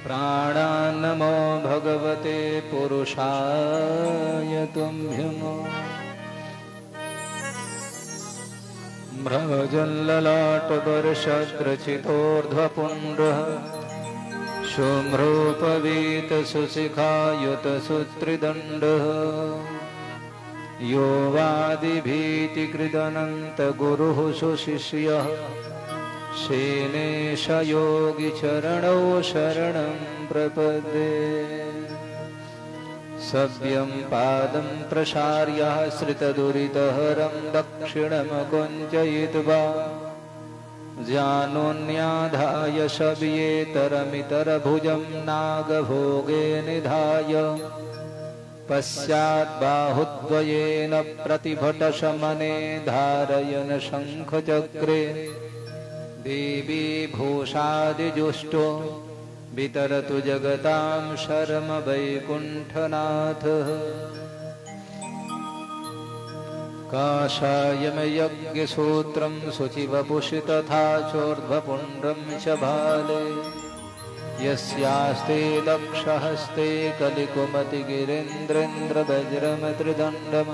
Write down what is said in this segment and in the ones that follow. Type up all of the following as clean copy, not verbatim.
प्राणान्नमो भगवते पुरुषाय तुभ्यं। म्रजल्ललाटवर्षद्रचितोर्ध्वपुण्ड्रः शुम्भ्रोपवीतसुशिखायुतसूत्रिदण्डः यो वादिभीतिकृदनन्तगुरुः सुशिष्यः शेनेश योगिचरणौ शरणं प्रपद्ये। सव्यं पादं प्रसार्य श्रितदुरितहरं दक्षिणमकुञ्चयित्वा जानोन्याधाय शव्येतरमितरभुजं नागभोगे निधाय पश्चाद्बाहुद्वयेन प्रतिभटशमने धारयन् शङ्खचक्रे देवी भूषादिजुष्टो वितरतु जगतां शर्म वैकुण्ठनाथः। काषायमयज्ञसूत्रं शुचिवपुषि तथा चोर्ध्वपुण्ड्रं च भाले यस्यास्ते दक्षहस्ते कलिकुमतिगिरीन्द्रेन्द्रवज्रमत्रिदण्डम्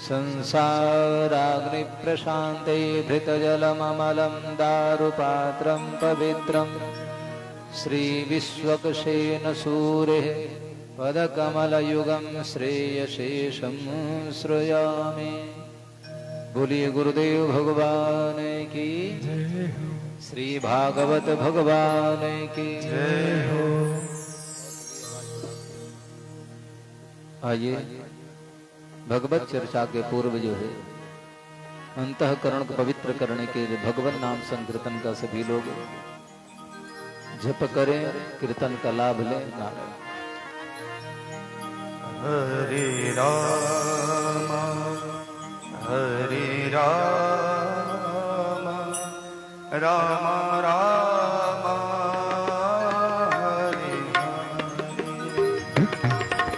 संसाराग्निप्रशान्ते भृतजलममलं दारुपात्रं पवित्रं श्रीविश्वक्सेन सूरेः पदकमलयुगं श्रेयशेषं श्रयामि। बोलिए गुरुदेव भगवान की, श्री भागवत भगवान की जय हो। आइए भगवत चर्चा के पूर्व जो है अंतःकरण को पवित्र करने के लिए भगवान नाम संकीर्तन का सभी लोग जप करें, कीर्तन का लाभ लें। नाम हरे राम हरे राम राम राम हरे हरे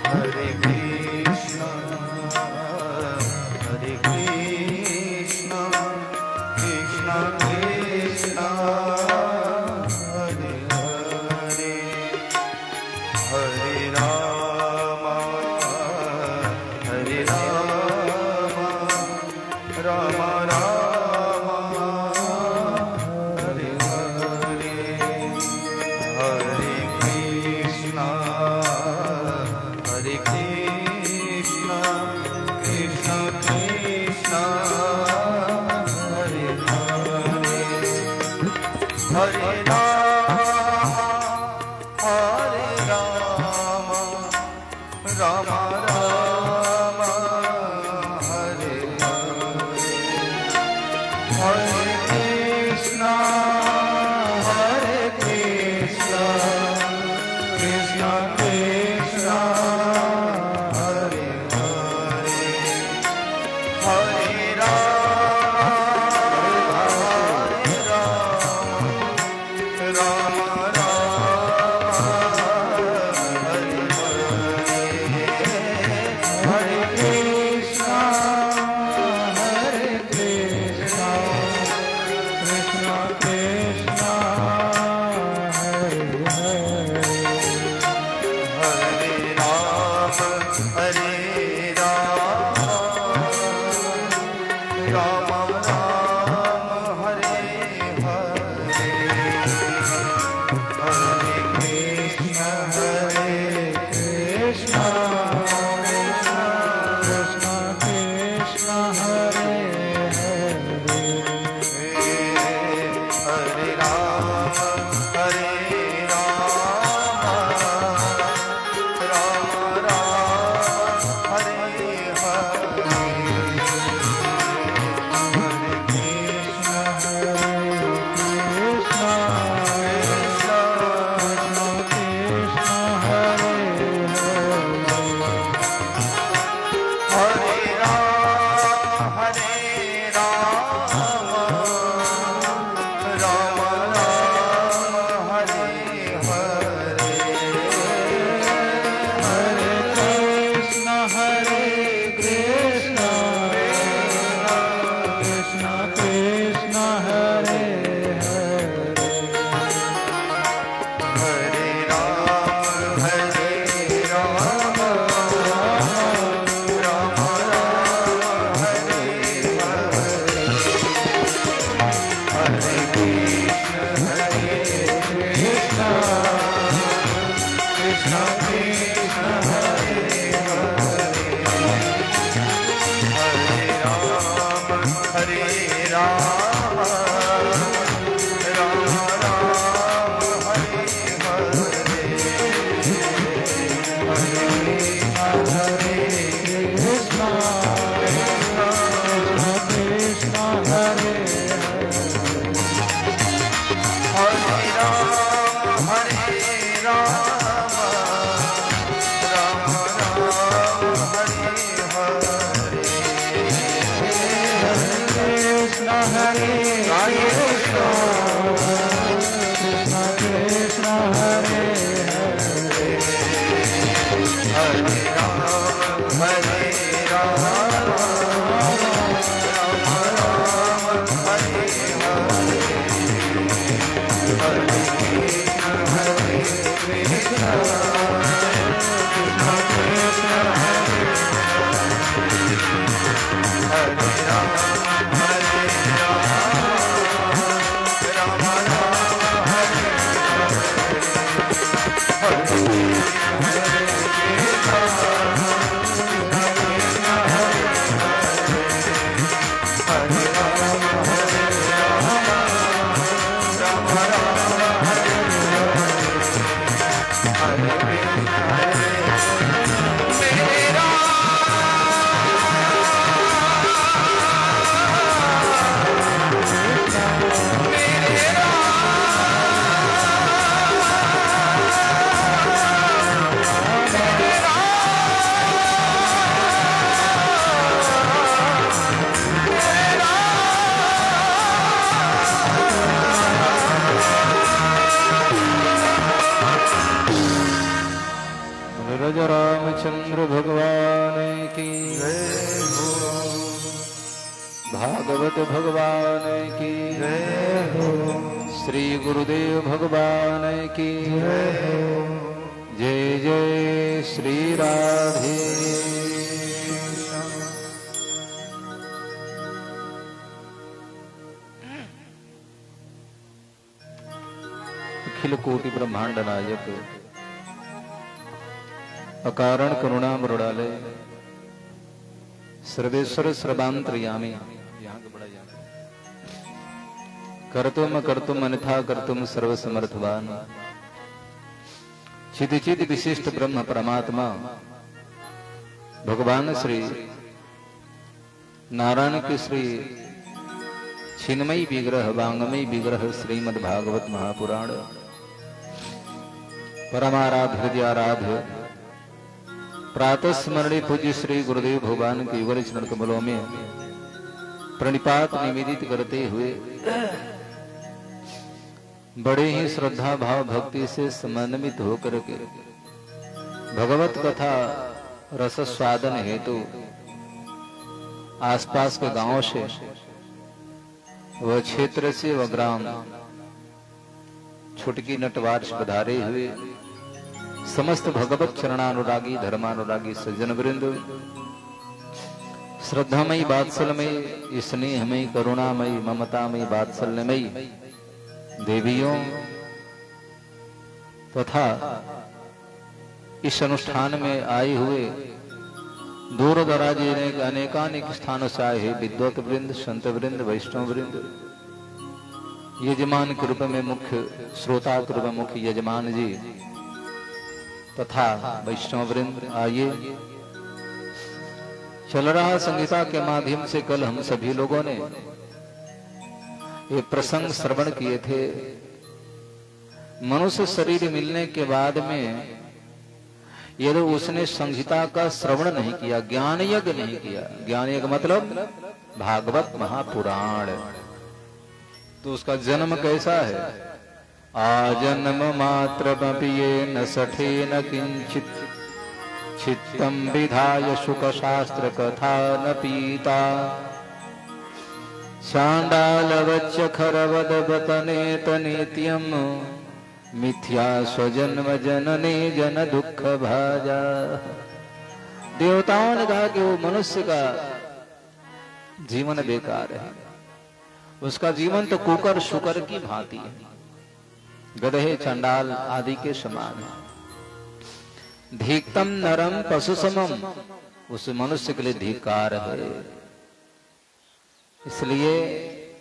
हरे कृष्ण कृष्ण कृष्ण हरे हरे हरे राम हरे राम राम राम हरे हरे हरे कृष्ण कृष्ण कृष्ण हरे हरे हरे राम राम राम हरे हरे हरे कृष्ण कृष्ण कृष्ण हरे हरे हरे राम हरे हरे कृष्ण कृष्ण कृष्ण हरे हरे हरे राम राम राम हरे हरे हरे कृष्ण कृष्ण कृष्ण हरे हरे हरे राम राम राम हरे हरे हरे कृष्ण कृष्ण हरे हरे हरे राम राम हरे हरे हरे कृष्ण कृष्ण कृष्ण हरे हरे हरे रज रामचंद्र भगवान की भागवत भगवान की श्री गुरुदेव भगवान की जय जय श्री राधे। अखिल कोटि ब्रह्मांड नायक अकारण करुणा मृणालय सर्वेश्वर सर्वांतर्यामी कर्तुम कर्तुम अन्यथा कर्तुम सर्वसमर्थवान चिद चिद विशिष्ट ब्रह्म परमात्मा भगवान श्री नारायण के श्री छिन्मयी विग्रह वांगमयी विग्रह श्रीमद् भागवत महापुराण परमाराध्य हृदयाराध्य प्रातः स्मरणी पूज्य श्री गुरुदेव भगवान के युगल चरण कमलों में प्रणिपात निवेदित करते हुए बड़े ही श्रद्धा भाव भक्ति से समन्वित होकर के भगवत कथा रस स्वादन हेतु आसपास के गांवों से वह क्षेत्र से वह ग्राम छुटकी नटवार्ष पधारे हुए समस्त भगवत चरणानुरागी धर्मानुरागी सज्जन वृंद श्रद्धामयी वात्सल्यमयी स्नेहमयी करुणामयी ममतामयी वात्सल्यमयी देवियों तथा इस अनुष्ठान में आए हुए दूर दराज अनेकानेक स्थानों से आए हैं विद्वत वृंद संत वृंद वैष्णव वृंद यजमान के रूप में मुख्य श्रोता के रूप में मुख्य यजमान जी तथा वैष्णव वृंद आइए। चल रहा संगीता के माध्यम से कल हम सभी लोगों ने ये प्रसंग श्रवण किए थे। मनुष्य शरीर मिलने के बाद में यदि उसने संहिता का श्रवण नहीं किया, ज्ञान यज्ञ नहीं किया, ज्ञान यज्ञ मतलब भागवत महापुराण, तो उसका जन्म कैसा है? आजन्म मात्र न सठे न किंचित चित्तम विधाय शुक शास्त्र कथा न पीता चांडाल वच्च खरवद बतने तनित्यम मिथ्या स्वजन्म जननी जन दुख भाजा। देवताओं ने कहा कि वो मनुष्य का जीवन बेकार है, उसका जीवन तो कुकर शुकर की भांति है, गधे चंडाल आदि के समान है। धीक्तम नरम पशु समम, उस मनुष्य के लिए धिक्कार है। इसलिए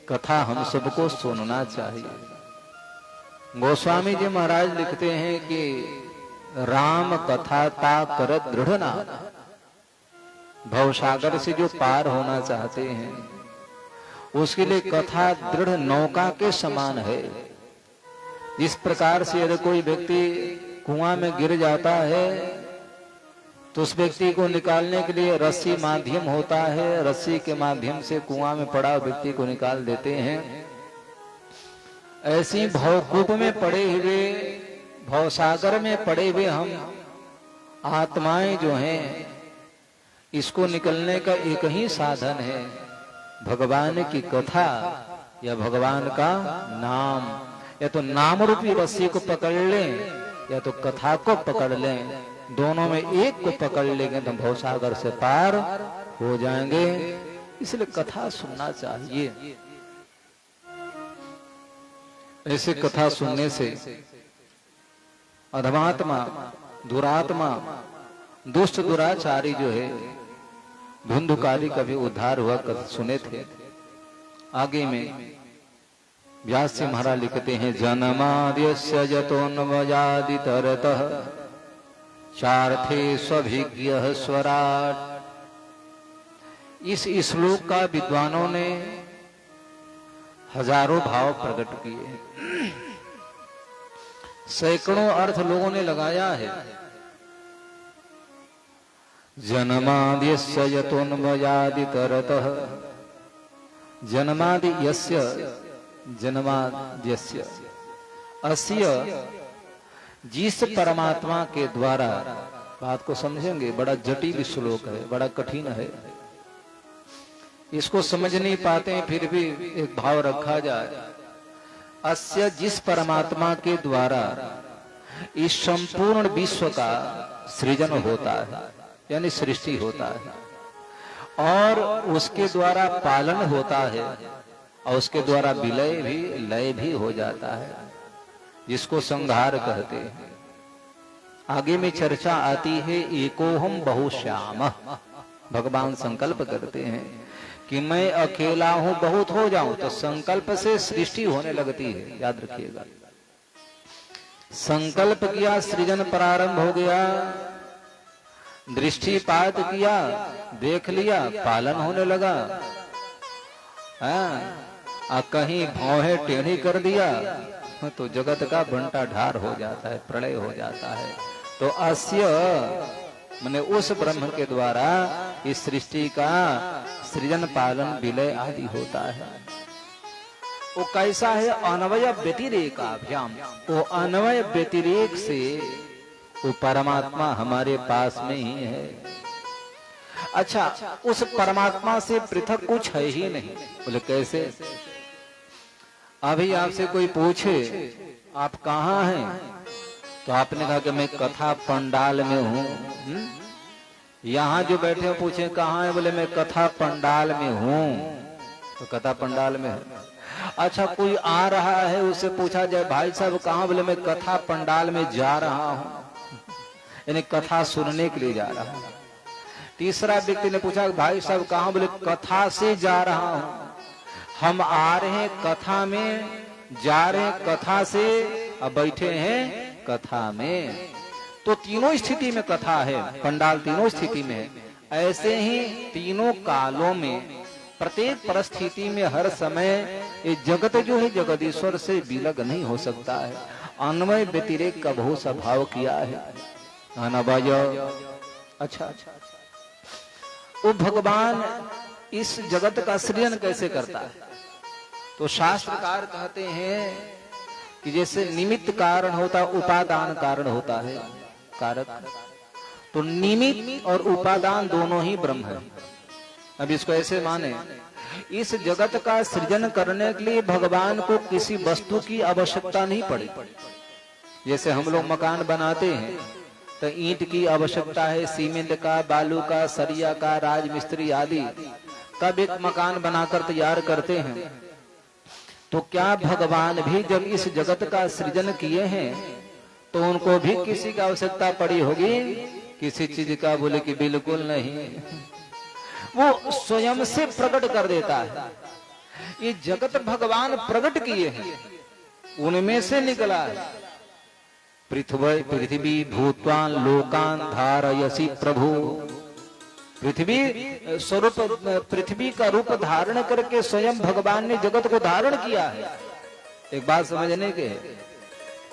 कथा हम सबको सुनना चाहिए। गोस्वामी जी महाराज लिखते हैं कि राम कथा ता कर दृढ़ ना, भवसागर से जो पार होना चाहते हैं उसके लिए कथा दृढ़ नौका के समान है। इस प्रकार से यदि कोई व्यक्ति कुआं में गिर जाता है तो उस व्यक्ति को निकालने के लिए रस्सी माध्यम होता है, रस्सी के माध्यम से कुआं में पड़ा व्यक्ति को निकाल देते हैं। ऐसी भवकूप में पड़े हुए, भवसागर में पड़े हुए हम आत्माएं जो हैं, इसको निकलने का एक ही साधन है, भगवान की कथा या भगवान का नाम। या तो नाम रूपी रस्सी को पकड़ लें या तो कथा को पकड़ लें, दोनों में एक को पकड़ लेंगे तो भवसागर से पार हो जाएंगे। इसलिए कथा सुनना चाहिए। ऐसे कथा सुनने से अधमात्मा, दुरात्मा, दुष्ट दुराचारी जो है, धुंधुकारी का भी उद्धार हुआ कर सुने थे। आगे में व्यास जी महाराज लिखते हैं, जन्माद्यस्य जतोन्वयादि तरतः चार्थे स्वभिज्ञः स्वराट। इस श्लोक का विद्वानों ने हजारों भाव प्रकट किए, सैकड़ों अर्थ लोगों ने लगाया है। जन्माद्यस्य यतोन्वयादि तरतः, जन्मादि यस्य, जन्माद्यस्य अस्य, जिस परमात्मा के द्वारा, बात को समझेंगे, बड़ा जटिल श्लोक है, बड़ा कठिन है, इसको समझ नहीं पाते हैं, फिर भी एक भाव रखा जाए। अस्य, जिस परमात्मा के द्वारा इस संपूर्ण विश्व का सृजन होता है, यानी सृष्टि होता है, और उसके द्वारा पालन होता है, और उसके द्वारा विलय भी, लय भी हो जाता है, जिसको संहार कहते हैं। आगे में चर्चा आती है, एकोहम बहुश्यामः। भगवान संकल्प करते हैं कि मैं अकेला हूं, बहुत हो जाऊं, तो संकल्प से सृष्टि होने लगती है, याद रखिएगा। संकल्प किया, सृजन प्रारंभ हो गया, दृष्टिपात किया, देख लिया, पालन होने लगा। कहीं भौहें टेढ़ी कर दिया तो जगत का बंटा ढार हो जाता है, प्रलय हो जाता है। तो अस्य माने उस ब्रह्म के द्वारा इस सृष्टि का सृजन, पालन, विलय आदि होता है। वो कैसा है? अन्वय व्यतिरेकाभ्याम। वो अन्वय व्यतिरेक से वो परमात्मा हमारे पास में ही है। अच्छा, उस परमात्मा से पृथक कुछ है ही नहीं। बोले कैसे? अभी आपसे कोई पूछे आप कहाँ हैं, तो आपने कहा कि मैं कथा पंडाल में हूँ। यहाँ जो बैठे हो पूछे कहाँ है, बोले मैं कथा पंडाल में हूँ, तो कथा पंडाल में है। अच्छा, कोई आ रहा है, उससे पूछा जाए भाई साहब कहाँ, बोले मैं कथा पंडाल में जा रहा हूँ, यानी कथा सुनने के लिए जा रहा हूँ। तीसरा व्यक्ति ने पूछा भाई साहब कहाँ, बोले कथा से जा रहा हूँ। हम आ रहे हैं कथा में, जा रहे हैं कथा से, अब बैठे हैं कथा में। तो तीनों स्थिति में कथा है, पंडाल तीनों स्थिति में है। ऐसे ही तीनों कालों में, प्रत्येक परिस्थिति में, हर समय ये जगत जो है जगदीश्वर से विलग नहीं हो सकता है। अन्वय व्यतिरेक का बहुत स्वभाव किया है। अच्छा, वो भगवान इस जगत का सृजन कैसे करता है? तो शास्त्रकार कहते हैं कि जैसे निमित्त कारण होता, उपादान कारण होता है, कारक। तो निमित्त और उपादान दोनों ही ब्रह्म है। अब इसको ऐसे माने, इस जगत का सृजन करने के लिए भगवान को किसी वस्तु की आवश्यकता नहीं पड़ी। जैसे हम लोग मकान बनाते हैं तो ईंट की आवश्यकता है, सीमेंट का, बालू का, सरिया का, राजमिस्त्री आदि, तब एक मकान बनाकर तैयार करते हैं। तो क्या भगवान भी जब इस जगत का सृजन किए हैं तो उनको भी किसी की आवश्यकता पड़ी होगी? किसी चीज का? बोले कि बिल्कुल नहीं, वो स्वयं से प्रकट कर देता है। ये जगत भगवान प्रकट किए हैं, उनमें से निकला है। पृथ्वी भूत्वान लोकान धारयसी प्रभु, पृथ्वी स्वरूप, पृथ्वी का रूप धारण करके स्वयं भगवान ने जगत को धारण किया है। एक बात समझने के,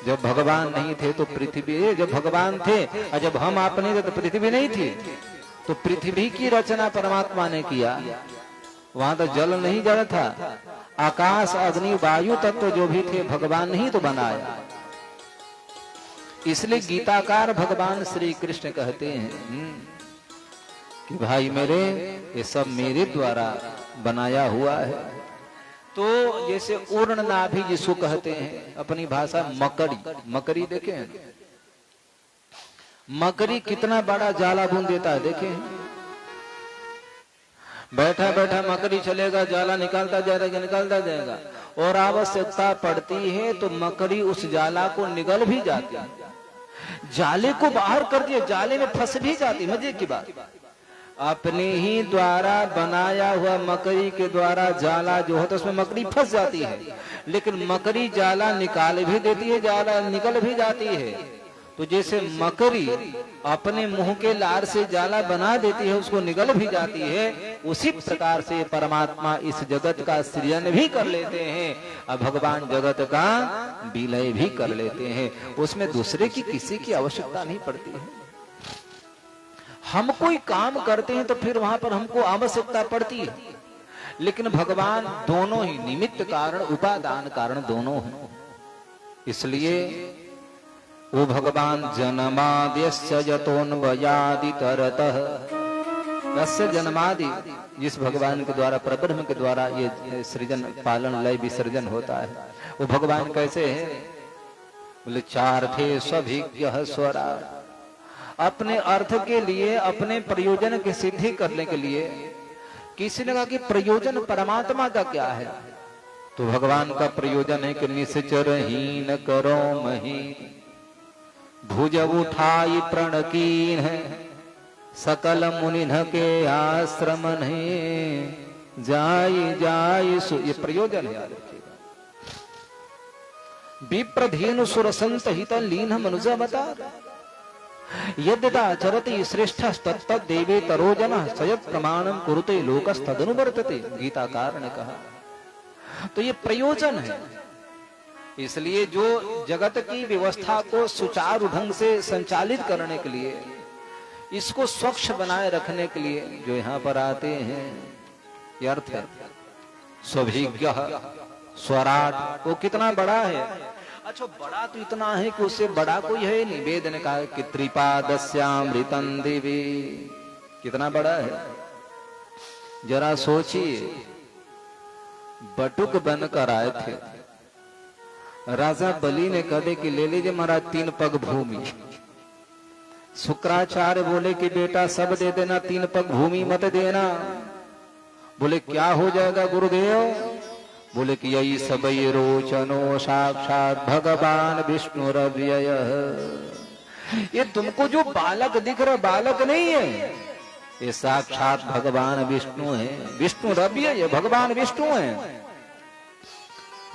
जब भगवान नहीं थे तो पृथ्वी, जब भगवान थे और जब हम आप नहीं थे तो पृथ्वी नहीं थी। तो पृथ्वी की रचना परमात्मा ने किया, वहां तो जल नहीं जल था, आकाश अग्नि वायु तत्व जो भी थे भगवान ने ही तो बनाया। इसलिए गीताकार भगवान श्री कृष्ण कहते हैं कि भाई मेरे, ये सब मेरे द्वारा बनाया हुआ है। तो जैसे उर्ण नाभि जिसको कहते हैं अपनी भाषा मकड़ी, मकड़ी देखे, मकड़ी कितना बड़ा जाला बुन देता है, देखे? बैठा बैठा मकड़ी चलेगा, जाला निकालता जाएगा, निकालता जाएगा, और आवश्यकता पड़ती है तो मकड़ी उस जाला को निगल भी जाती है, जाले को बाहर कर दिया, जाले में फंस भी जाती। मजे की बात, अपने ही द्वारा बनाया हुआ मकड़ी के द्वारा जाला जो होता है उसमें मकड़ी फंस जाती है, लेकिन मकड़ी जाला निकाल भी देती है, जाला निकल भी जाती है। तो जैसे मकड़ी अपने मुंह के लार से जाला बना देती है, उसको निगल भी जाती है, उसी प्रकार से परमात्मा इस जगत का सृजन भी कर लेते हैं और भगवान जगत का विलय भी कर लेते हैं। उसमें दूसरे की किसी की आवश्यकता नहीं पड़ती है। हम कोई काम करते हैं तो फिर वहां पर हमको आवश्यकता पड़ती है, लेकिन भगवान दोनों ही निमित्त कारण उपादान कारण दोनों हैं। इसलिए वो भगवान जन्माद्यस्य यतोन्वयादि तरतः, यस्य जन्मादि, जिस भगवान के द्वारा परब्रह्म के द्वारा ये सृजन पालन लय विसर्जन होता है, वो भगवान कैसे है? बोले चार थे सभिज्ञः स्वराट, अपने अर्थ के लिए, अपने प्रयोजन की सिद्धि करने के लिए। किसी ने कहा कि प्रयोजन परमात्मा का क्या है? तो भगवान का प्रयोजन है कि निश्चरहीन करो मही, भुज उठाई प्रणकीन है, सकल मुनिन के आश्रम नहीं जाई जाई। ये प्रयोजन है, याद रखिएगा। विप्रधेनु सुरसंत हित लीन मनुजा बता, यद्यथा चरति श्रेष्ठ तत्त देवे तरोजन सयत् प्रमाणम कुरुते लोकस्तदनुवर्तते, गीताकार ने कहा। तो ये प्रयोजन है। इसलिए जो जगत की व्यवस्था को सुचारू ढंग से संचालित करने के लिए, इसको स्वच्छ बनाए रखने के लिए जो यहाँ पर आते हैं, ये अर्थ है स्वभिज्ञः स्वराट। वो कितना बड़ा है? अच्छा, बड़ा तो इतना है कि उससे बड़ा कोई है नहीं। वेद ने कहा कि त्रिपादस्यामृतं दिवि, कितना बड़ा है? जरा सोचिए, बटुक बनकर आए थे, राजा बलि ने कहा कि ले लीजिए महाराज 3 पग भूमि। शुक्राचार्य बोले कि बेटा सब दे देना, 3 पग भूमि मत देना। बोले क्या हो जाएगा गुरुदेव? बोले कि यही सब रोचनो साक्षात भगवान विष्णु रव्यय। ये तुमको जो बालक दिख रहा, बालक नहीं है, ये साक्षात भगवान विष्णु है। विष्णु रव्यय, भगवान विष्णु है।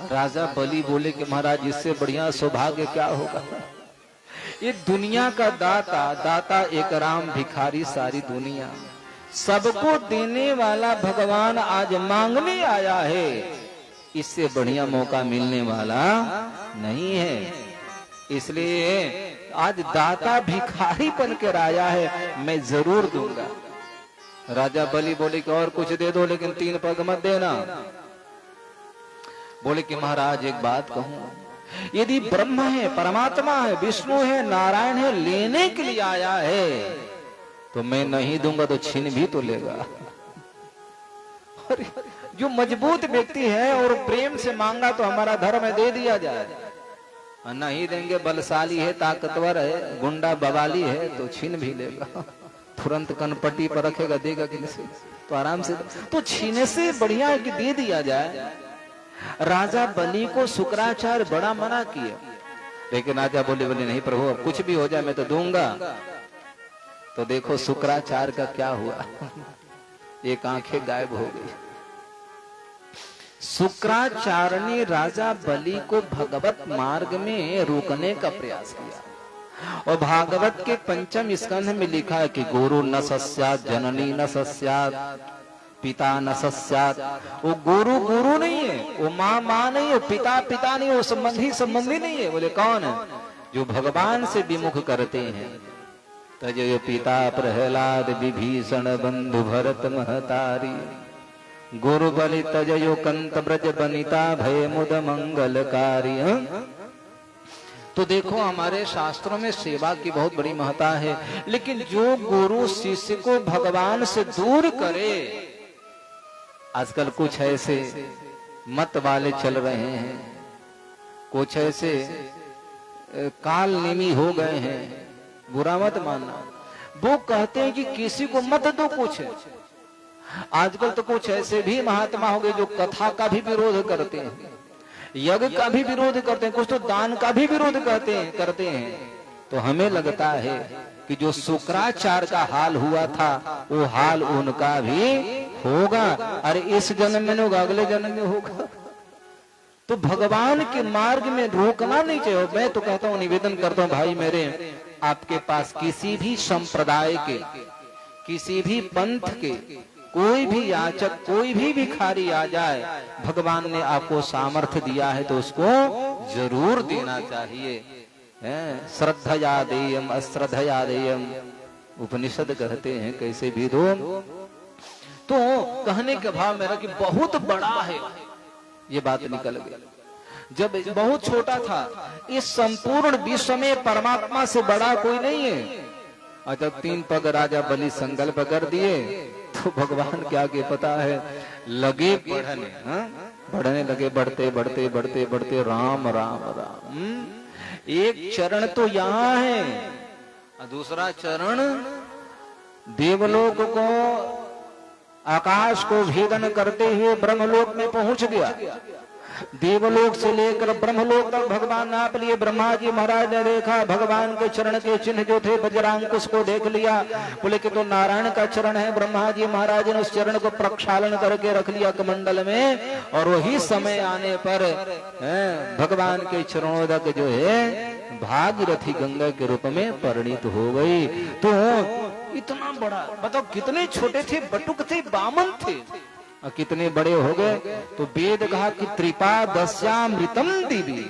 राजा बलि बोले कि महाराज इससे बढ़िया सौभाग्य क्या होगा? ये दुनिया का दाता, दाता एक राम, भिखारी सारी दुनिया, सबको देने वाला भगवान आज मांगने आया है। इससे बढ़िया मौका मिलने वाला नहीं है। इसलिए आज दाता भिखारी बन कर आया है, मैं जरूर दूंगा। राजा बलि बोले कि और कुछ दे दो, लेकिन 3 पग मत देना। बोले कि महाराज एक बात कहूं, यदि ब्रह्म है, परमात्मा है, विष्णु है, नारायण है, लेने के लिए आया है तो मैं नहीं दूंगा तो छीन भी तो लेगा। जो मजबूत व्यक्ति है और प्रेम से मांगा तो हमारा धर्म है, दे दिया जाए। और नहीं देंगे, बलशाली है, ताकतवर है, गुंडा बवाली है तो छीन भी लेगा, तुरंत कनपट्टी पर रखेगा, देगा कि नहीं, तो आराम से। तो छीने से बढ़िया है कि दे दिया जाए। राजा बलि को शुक्राचार्य बड़ा मना किया, लेकिन राजा बोले नहीं प्रभु, अब कुछ भी हो जाए मैं तो दूंगा। तो देखो शुक्राचार्य का क्या हुआ, एक आंखें गायब हो गई। शुक्राचार्य ने राजा बलि को भगवत मार्ग में रोकने का प्रयास किया। और भागवत के 5वें स्कंध में लिखा है कि गुरु न सस्यात्, जननी न सस्यात्, पिता न सस्यात्। वो गुरु गुरु नहीं है, वो माँ माँ नहीं है, पिता पिता नहीं, वो संबंधी संबंधी नहीं है। बोले कौन है? जो भगवान से विमुख करते हैं। तजयो पिता प्रहलाद विभीषण बंधु भरत महतारी, गुरु बलि तजयो कंत ब्रज बनिता भय मुद मंगलकारी। तो देखो हमारे शास्त्रों में सेवा की बहुत बड़ी महत्ता है, लेकिन जो गुरु शिष्य को भगवान से दूर करे, आजकल कुछ ऐसे मत वाले चल रहे हैं, कुछ ऐसे काल नेमी हो गए हैं, बुरा मत मानना। वो कहते हैं कि किसी को मत दो कुछ। आजकल तो कुछ ऐसे भी महात्मा हो गए जो कथा का भी विरोध करते हैं, यज्ञ का भी विरोध करते हैं, कुछ तो दान का भी विरोध करते हैं। तो हमें लगता है कि जो शुक्राचार्य का हाल हुआ था वो हाल उनका भी होगा। अरे इस जन्म में होगा, अगले जन्म में होगा। तो भगवान के मार्ग में रोकना नहीं चाहिए। मैं तो कहता हूँ, निवेदन करता हूँ भाई मेरे, आपके पास किसी भी संप्रदाय के, किसी भी पंथ के कोई भी याचक, कोई भी भिखारी आ जाए, भगवान ने आपको सामर्थ्य दिया है तो उसको जरूर देना चाहिए। श्रद्धया देयम अश्रद्धया देयम, उपनिषद कहते हैं, कैसे भी दो। तो कहने का भाव मेरा कि बहुत बड़ा है, ये बात निकल गई। जब बहुत छोटा था, इस संपूर्ण विश्व में परमात्मा से बड़ा कोई नहीं है। और जब 3 पग राजा बलि संकल्प कर दिए तो भगवान क्या के पता है, लगे बढ़ने लगे, बढ़ते बढ़ते बढ़ते बढ़ते राम राम राम। एक चरण तो यहाँ है और दूसरा चरण देवलोक को, आकाश को भेदन करते हुए ब्रह्मलोक में पहुंच गया। देवलोक से लेकर ब्रह्मलोक तक भगवान नाप लिए। ब्रह्मा जी महाराज ने देखा, भगवान के चरण के चिन्ह जो थे वज्रांकुश को देख लिया। बोले कि तो नारायण का चरण है। ब्रह्मा जी महाराज ने उस चरण को प्रक्षालन करके रख लिया कमंडल में, और वही समय आने पर भगवान के चरणोदक जो है भागीरथी गंगा के रूप में परिणित हो गई। तो इतना बड़ा, बताओ कितने छोटे थे, बटुक थे, बामन थे, और कितने बड़े हो गए। तो वेद कहा कि त्रिपादस्यामृतम दिवी,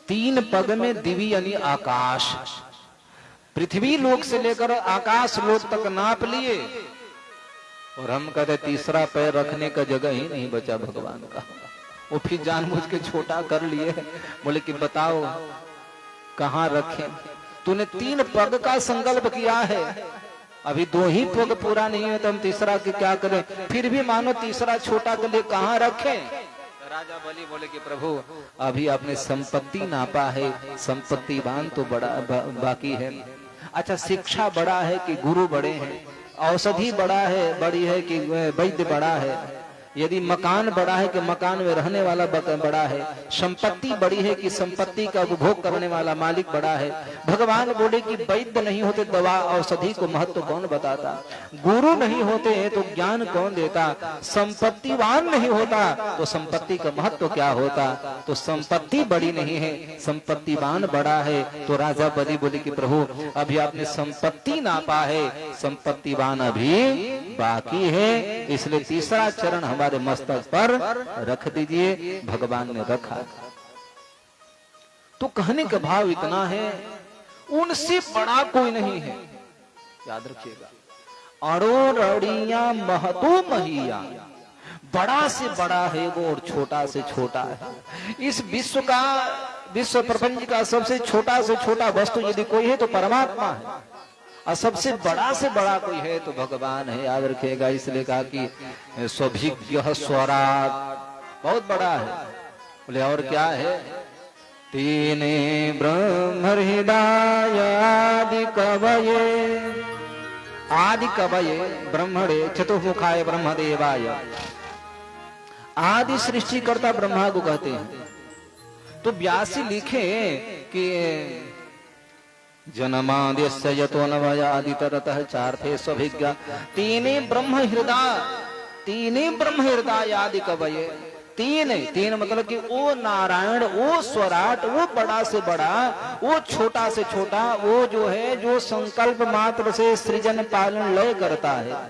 3 पग में दिवी यानी आकाश, पृथ्वी लोक से लेकर आकाश लोक तक नाप लिए। और हम कहते तीसरा पैर रखने का जगह ही नहीं बचा भगवान का। वो फिर जानबूझ के छोटा कर लिए। बोले कि बताओ कहाँ रखें, तूने 3 पग का संकल्प किया है, अभी 2 ही पग पूरा नहीं है तो हम तीसरा की क्या करें? फिर भी मानो तीसरा छोटा कर ले, कहाँ रखें? राजा बलि बोले कि प्रभु अभी आपने संपत्ति नापा है, संपत्तिवान तो बड़ा बाकी है। अच्छा, शिक्षा बड़ा है कि गुरु बड़े हैं? औषधि बड़ा है, बड़ी है कि वैद्य बड़ा है? यदि मकान बड़ा है कि मकान में रहने वाला बड़ा है? संपत्ति बड़ी है कि संपत्ति का उपभोग करने वाला मालिक बड़ा है? भगवान बोले कि वैद्य नहीं होते दवा औषधि को महत्व कौन बताता? गुरु नहीं होते हैं तो ज्ञान कौन देता? संपत्तिवान नहीं होता तो संपत्ति का महत्व क्या होता? तो संपत्ति बड़ी नहीं है, संपत्तिवान बड़ा है। तो राजा बलि बोले कि प्रभु अभी आपने संपत्ति नापा है, संपत्तिवान अभी बाकी है, इसलिए तीसरा चरण हमारे मस्तक पर रख दीजिए। भगवान ने रखा। तो कहने का भाव इतना है, उनसे बड़ा कोई नहीं है, याद रखिएगा। अड़ोरड़िया महतो महिया, बड़ा से बड़ा है वो और छोटा से छोटा है। इस विश्व का, विश्व प्रपंच का सबसे छोटा से छोटा वस्तु यदि कोई है तो परमात्मा है, और सबसे बड़ा से बड़ा कोई है तो भगवान है, याद रखिएगा। इसलिए कहा कि स्वभिज्ञ स्वराट, बहुत बड़ा है। बोले और क्या है? तेने ब्रह्म हृदय आदि कवये, आदि कवये ब्रह्मणे चतुर्मुखाय ब्रह्मदेवाय, आदि सृष्टिकर्ता ब्रह्मा को कहते हैं। तो व्यासी लिखे कि जन्माद्यस्य यतो नवयादितरतः चार्थे स्वभिज्ञा तीने ब्रह्म हृदय, तीने ब्रह्म हृदय आदि कवये। तीन मतलब कि वो नारायण, वो स्वराट, वो बड़ा से बड़ा, वो छोटा से छोटा, वो जो है जो संकल्प मात्र से सृजन पालन लय करता है।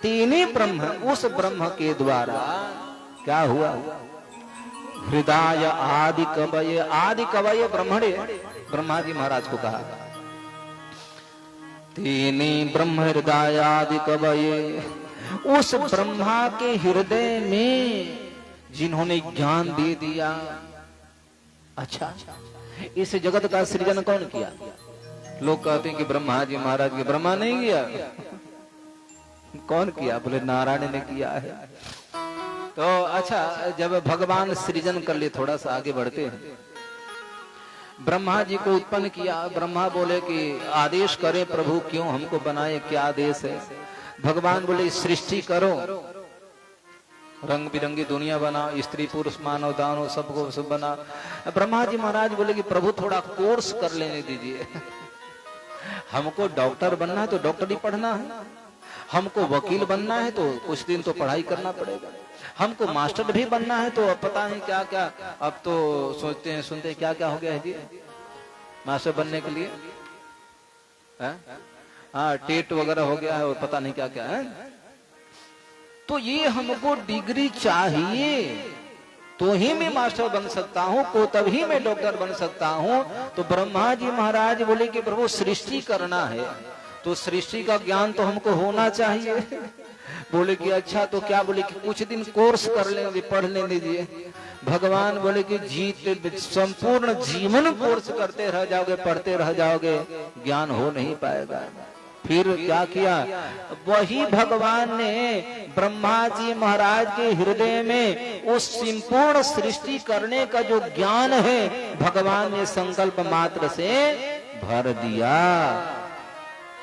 तीन ब्रह्म, उस ब्रह्म के द्वारा क्या हुआ? हृदय आदि कवये, आदि कवये ब्रह्मणे, ब्रह्मा जी महाराज को कहा तीन ब्रह्म हृदय आदि कवये। उस ब्रह्मा के हृदय में जिन्होंने ज्ञान दे दिया। अच्छा, इस जगत का सृजन कौन किया? लोग कहते हैं कि ब्रह्मा जी महाराज के। ब्रह्मा नहीं किया। कौन किया? बोले नारायण ने किया है। तो अच्छा, जब भगवान सृजन कर ले, थोड़ा सा आगे बढ़ते हैं। ब्रह्मा जी को उत्पन्न किया। ब्रह्मा बोले कि आदेश करे प्रभु, क्यों हमको बनाए, क्या आदेश है? भगवान बोले सृष्टि करो, रंग बिरंगी दुनिया बनाओ, स्त्री पुरुष मानव दानव सबको सब बना। ब्रह्मा जी महाराज बोले कि प्रभु थोड़ा कोर्स कर लेने दीजिए। हमको डॉक्टर बनना है तो डॉक्टरी पढ़ना है, हमको वकील बनना है तो कुछ दिन तो पढ़ाई करना पड़ेगा, हमको मास्टर भी बनना है तो अब पता नहीं क्या क्या। अब तो सोचते हैं सुनते हैं क्या क्या हो गया है जी मास्टर बनने के लिए। हाँ, टेट वगैरह हो गया है और पता नहीं क्या क्या है। तो ये हमको डिग्री चाहिए तो ही मैं मास्टर बन सकता हूँ, को तभी मैं डॉक्टर बन सकता हूँ। तो ब्रह्मा जी महाराज बोले कि प्रभु सृष्टि करना है तो सृष्टि का ज्ञान तो हमको होना चाहिए। बोले कि अच्छा, तो क्या? बोले कि कुछ दिन कोर्स कर लेंगे, पढ़ लेने दीजिए। भगवान बोले कि संपूर्ण जीवन कोर्स करते रह जाओगे, पढ़ते रह जाओगे, ज्ञान हो नहीं पाएगा। फिर क्या किया? वही भगवान ने ब्रह्मा जी महाराज के हृदय में उस संपूर्ण सृष्टि करने का जो ज्ञान है भगवान ने संकल्प मात्र से भर दिया।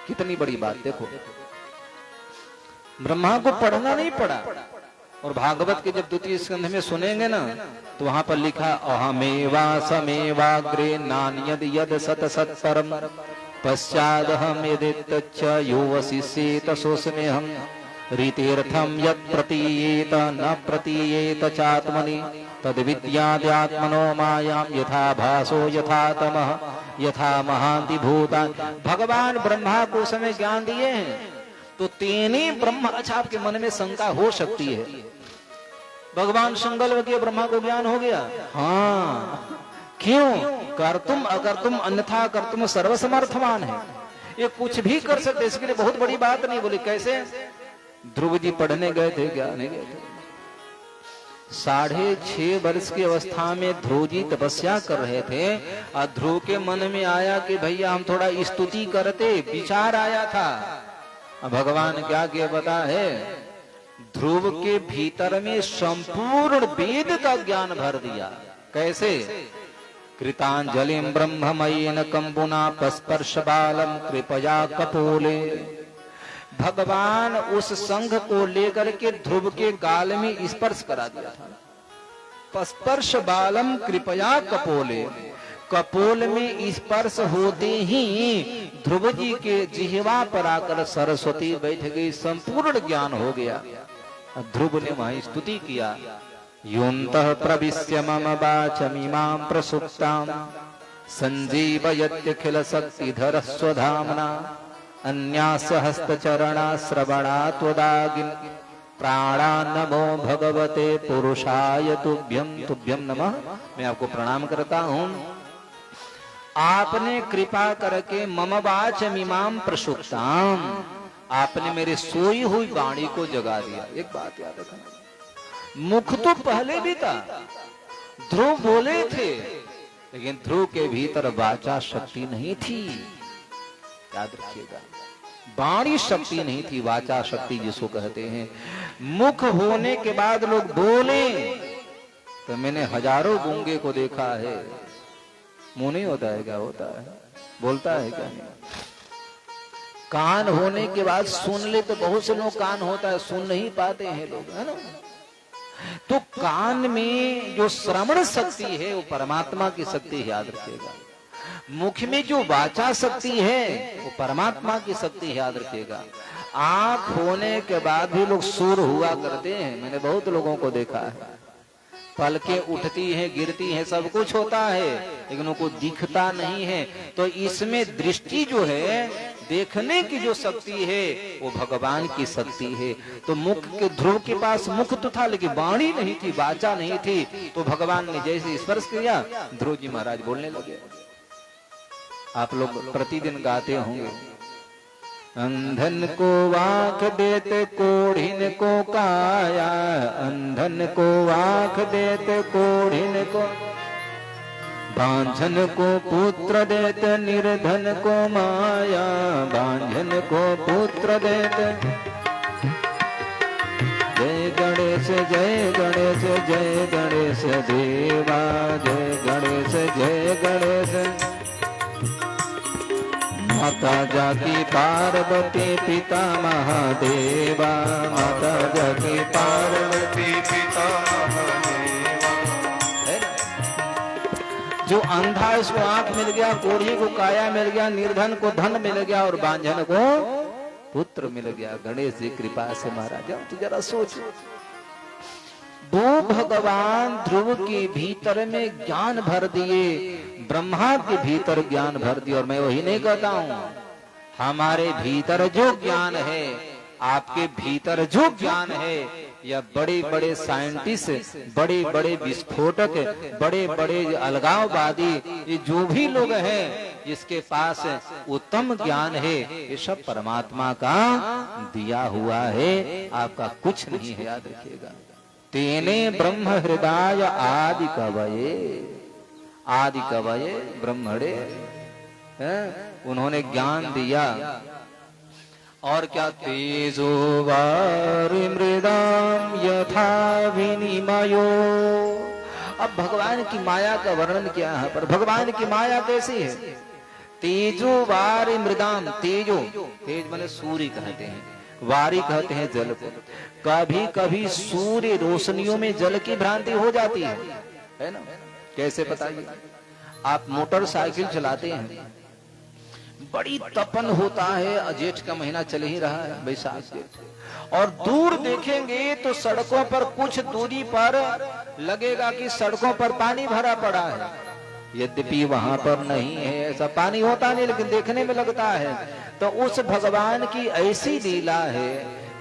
कितनी बड़ी बात देखो, ब्रह्मा को पढ़ना नहीं पड़ा। और भागवत के जब द्वितीय स्कंध में सुनेंगे ना तो वहां पर लिखा अहमेवा समेवाग्रे नान्यद यद सत सत्परम पश्चादहम यदित्तच्च यो वसिष्येत सोऽस्म्यहम् रीतेर्थम यत् प्रतीयेत न प्रतीयेत चात्मनि तद्विद्याद्यात्मनो मायां यथा भासो यथा तमः यथा महांति भूतानि। भगवान ब्रह्मा को समय ज्ञान दिए हैं तो तीन ब्रह्म। अच्छा, आपके मन में शंका हो सकती है, भगवान संकल्प किए ब्रह्मा को ज्ञान हो गया। हाँ, क्यों? कर्तुम अकर्तुम अन्यथा कर्तुम सर्वसमर्थवान है, ये कुछ भी कर सकते, इसके लिए बहुत बड़ी बात नहीं। बोले कैसे? ध्रुव जी पढ़ने गए थे, क्या नहीं गए थे? 6.5 वर्ष की अवस्था में ध्रुव जी तपस्या कर रहे थे और ध्रुव के मन में आया कि भैया हम थोड़ा स्तुति करते, विचार आया था। भगवान क्या किया पता है? ध्रुव के भीतर में संपूर्ण वेद का ज्ञान भर दिया। कैसे? कृतांजलिं ब्रह्ममयेन कंबुना पस्पर्श बालम कृपया कपोले। भगवान उस संघ को लेकर के ध्रुव के गाल में स्पर्श करा दिया था। पस्पर्श बालम कृपया कपोले, कपोल में स्पर्श होते ही ध्रुव जी के जिह्वा पर आकर सरस्वती बैठ गई, संपूर्ण ज्ञान हो गया। ध्रुव ने वहां स्तुति किया, योऽन्तः प्रविश्य मम वाचमिमां प्रसुप्तां संजीवयत्यखिल शक्तिधर स्वधाम्ना अन्यास्य हस्तचरणा श्रवणा त्वदागिन् प्राणा नमो भगवते पुरुषाय तुभ्यं। तुभ्यं नमः, मैं आपको प्रणाम करता हूँ। आपने कृपा करके मम वाचमिमां प्रसुप्तां, आपने मेरे सोई हुई वाणी को जगा दिया। एक बात याद रखना, मुख तो पहले भी था, ध्रुव बोले थे, लेकिन ध्रुव के भीतर वाचा शक्ति नहीं थी। याद रखिएगा, वाणी शक्ति नहीं थी, वाचा शक्ति जिसको कहते हैं। मुख होने के बाद लोग बोले, तो मैंने हजारों गूंगे को देखा है, मुंह नहीं होता है क्या? होता है, बोलता है क्या? नहीं। कान होने के बाद सुन ले तो बहुत से लोग कान होता है, सुन नहीं पाते हैं लोग, है ना। तो कान में जो श्रवण शक्ति है वो परमात्मा की शक्ति, याद रखिएगा। मुख में जो वाचा शक्ति है वो परमात्मा की शक्ति, याद रखिएगा। आंख होने के बाद भी लोग सूर हुआ करते हैं, मैंने बहुत लोगों को देखा है। पलकें उठती हैं, गिरती हैं, सब कुछ होता है, लेकिन उनको दिखता नहीं है। तो इसमें दृष्टि जो है, देखने की जो शक्ति है वो भगवान की शक्ति है। तो मुख के ध्रुव के पास मुख तो था लेकिन वाणी नहीं थी, वाचा नहीं थी। तो भगवान ने जैसे स्पर्श किया, ध्रुव जी महाराज बोलने लगे। आप लोग प्रतिदिन गाते होंगे, अंधन को आंख देते कोढ़िन को काया, अंधन को आंख देते कोढ़िन को, बांझन को पुत्र देते निर्धन को माया, बांझन को पुत्र देते। जय गणेश जय गणेश जय गणेश देवा, जय गणेश जय गणेश। माता जाकी पार्वती पिता महादेवा, माता जाकी पार्वती पिता महादेवा। जो अंधा है उसको आंख मिल गया, कोढ़ी को काया मिल गया, निर्धन को धन मिल गया और बांझन को पुत्र मिल गया गणेश जी कृपा से। महाराज तो जरा सोचो, दो भगवान ध्रुव के भीतर में ज्ञान भर दिए, ब्रह्मा के भीतर ज्ञान भर दिया। और मैं वही नहीं कहता हूं, हमारे भीतर जो ज्ञान है, आपके भीतर जो ज्ञान है, या बड़े बड़े साइंटिस्ट, बड़े बड़े विस्फोटक, बड़े बड़े अलगाववादी, ये जो भी लोग हैं जिसके पास उत्तम ज्ञान है, ये सब परमात्मा का दिया हुआ है, आपका कुछ नहीं है, याद रखिएगा। तेने ब्रह्म हृदय आदि कवये, आदि कवये ब्रह्मणे, उन्होंने ज्ञान दिया। और क्या? तेजो वारि मृदाम यथा विनिमयो। अब भगवान की माया का वर्णन क्या है, पर भगवान की माया कैसी है? तेजो वारि मृदाम, तेजो, तेज माने सूर्य कहते हैं, वारी कहते हैं जल को। कभी कभी सूर्य रोशनियों में जल की भ्रांति हो जाती है ना। कैसे बताइए? आप मोटरसाइकिल चलाते हैं, बड़ी तपन होता है, जेठ का महीना चल ही रहा है, बैसाख जेठ, और दूर देखेंगे तो सड़कों पर कुछ दूरी पर लगेगा कि सड़कों पर पानी भरा पड़ा है, यद्यपि वहां पर नहीं है, ऐसा पानी होता नहीं, लेकिन देखने में लगता है। तो उस भगवान की ऐसी लीला है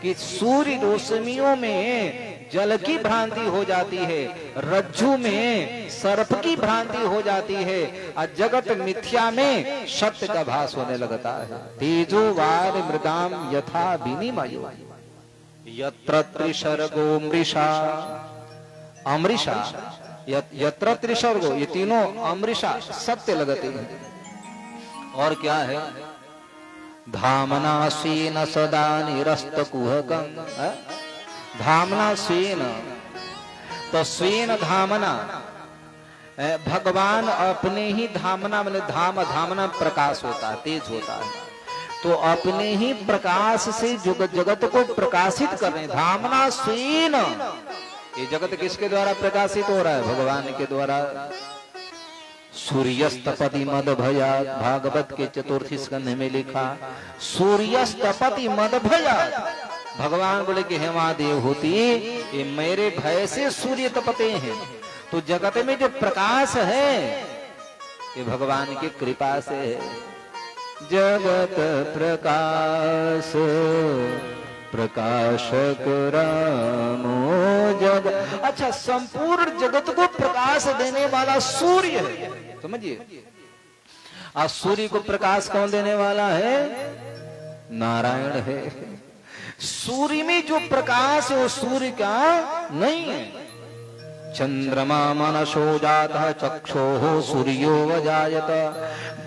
कि सूर्य रोशनियों में जल की भ्रांति हो जाती है, रज्जु में सर्प की भ्रांति हो जाती है, और जगत मिथ्या में सत्य का भास होने लगता है। तेजो वार मृदाम यथा विनिमयो, यत्र त्रिसर्गो मृषा, अमृषा, यत्र त्रिसर्गो, ये तीनों अमृषा सत्य लगते हैं। और क्या है? धामना स्वेन सदा निरस्त कुहकं, धामना स्वेन, तो स्वेन धामना, भगवान अपने ही धामना, मतलब धाम, धामना प्रकाश होता है, तेज होता है, तो अपने ही प्रकाश से जगत को प्रकाशित कर रहे हैं। धामना स्वेन, ये जगत किसके द्वारा प्रकाशित हो रहा है? भगवान के द्वारा। सूर्यस्तपति मद भयात, भागवत के चतुर्थी स्कंध में लिखा, सूर्यस्तपति मद भयात। भगवान बोले कि हे महादेव होती, ये मेरे भय से सूर्य तपते हैं। तो जगत में जो प्रकाश है ये भगवान की कृपा से है। जगत प्रकाश प्रकाशक रामो जग, अच्छा, संपूर्ण जगत को प्रकाश देने वाला सूर्य है, समझिए। आज सूर्य को प्रकाश कौन देने वाला है? नारायण है। सूर्य में जो प्रकाश है वो सूर्य का नहीं है। चंद्रमा मनसो जातः चक्षुः सूर्यो वजायत,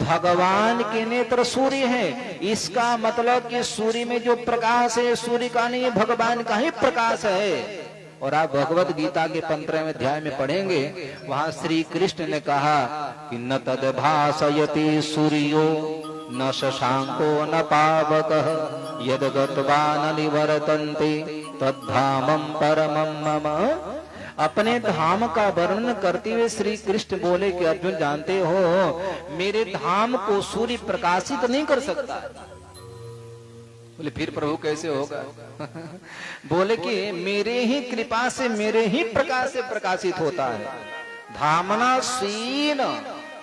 भगवान के नेत्र सूर्य है। इसका मतलब कि सूर्य में जो प्रकाश है सूर्य का नहीं, भगवान का ही प्रकाश है। और आप भगवत गीता के 15वें अध्याय में पढ़ेंगे, वहां श्री कृष्ण ने कहा कि न तद भासयति सूर्यो न शशांको न पावकः यद गत्वा न निवर्तन्ते तद्धामं परमं मम। अपने धाम का वर्णन करते हुए श्री कृष्ण बोले कि अर्जुन जानते हो मेरे धाम को सूर्य प्रकाशित नहीं कर सकता। बोले फिर प्रभु कैसे होगा? बोले कि मेरे ही कृपा से मेरे ही प्रकाश से प्रकाशित होता है। धामना स्वेन,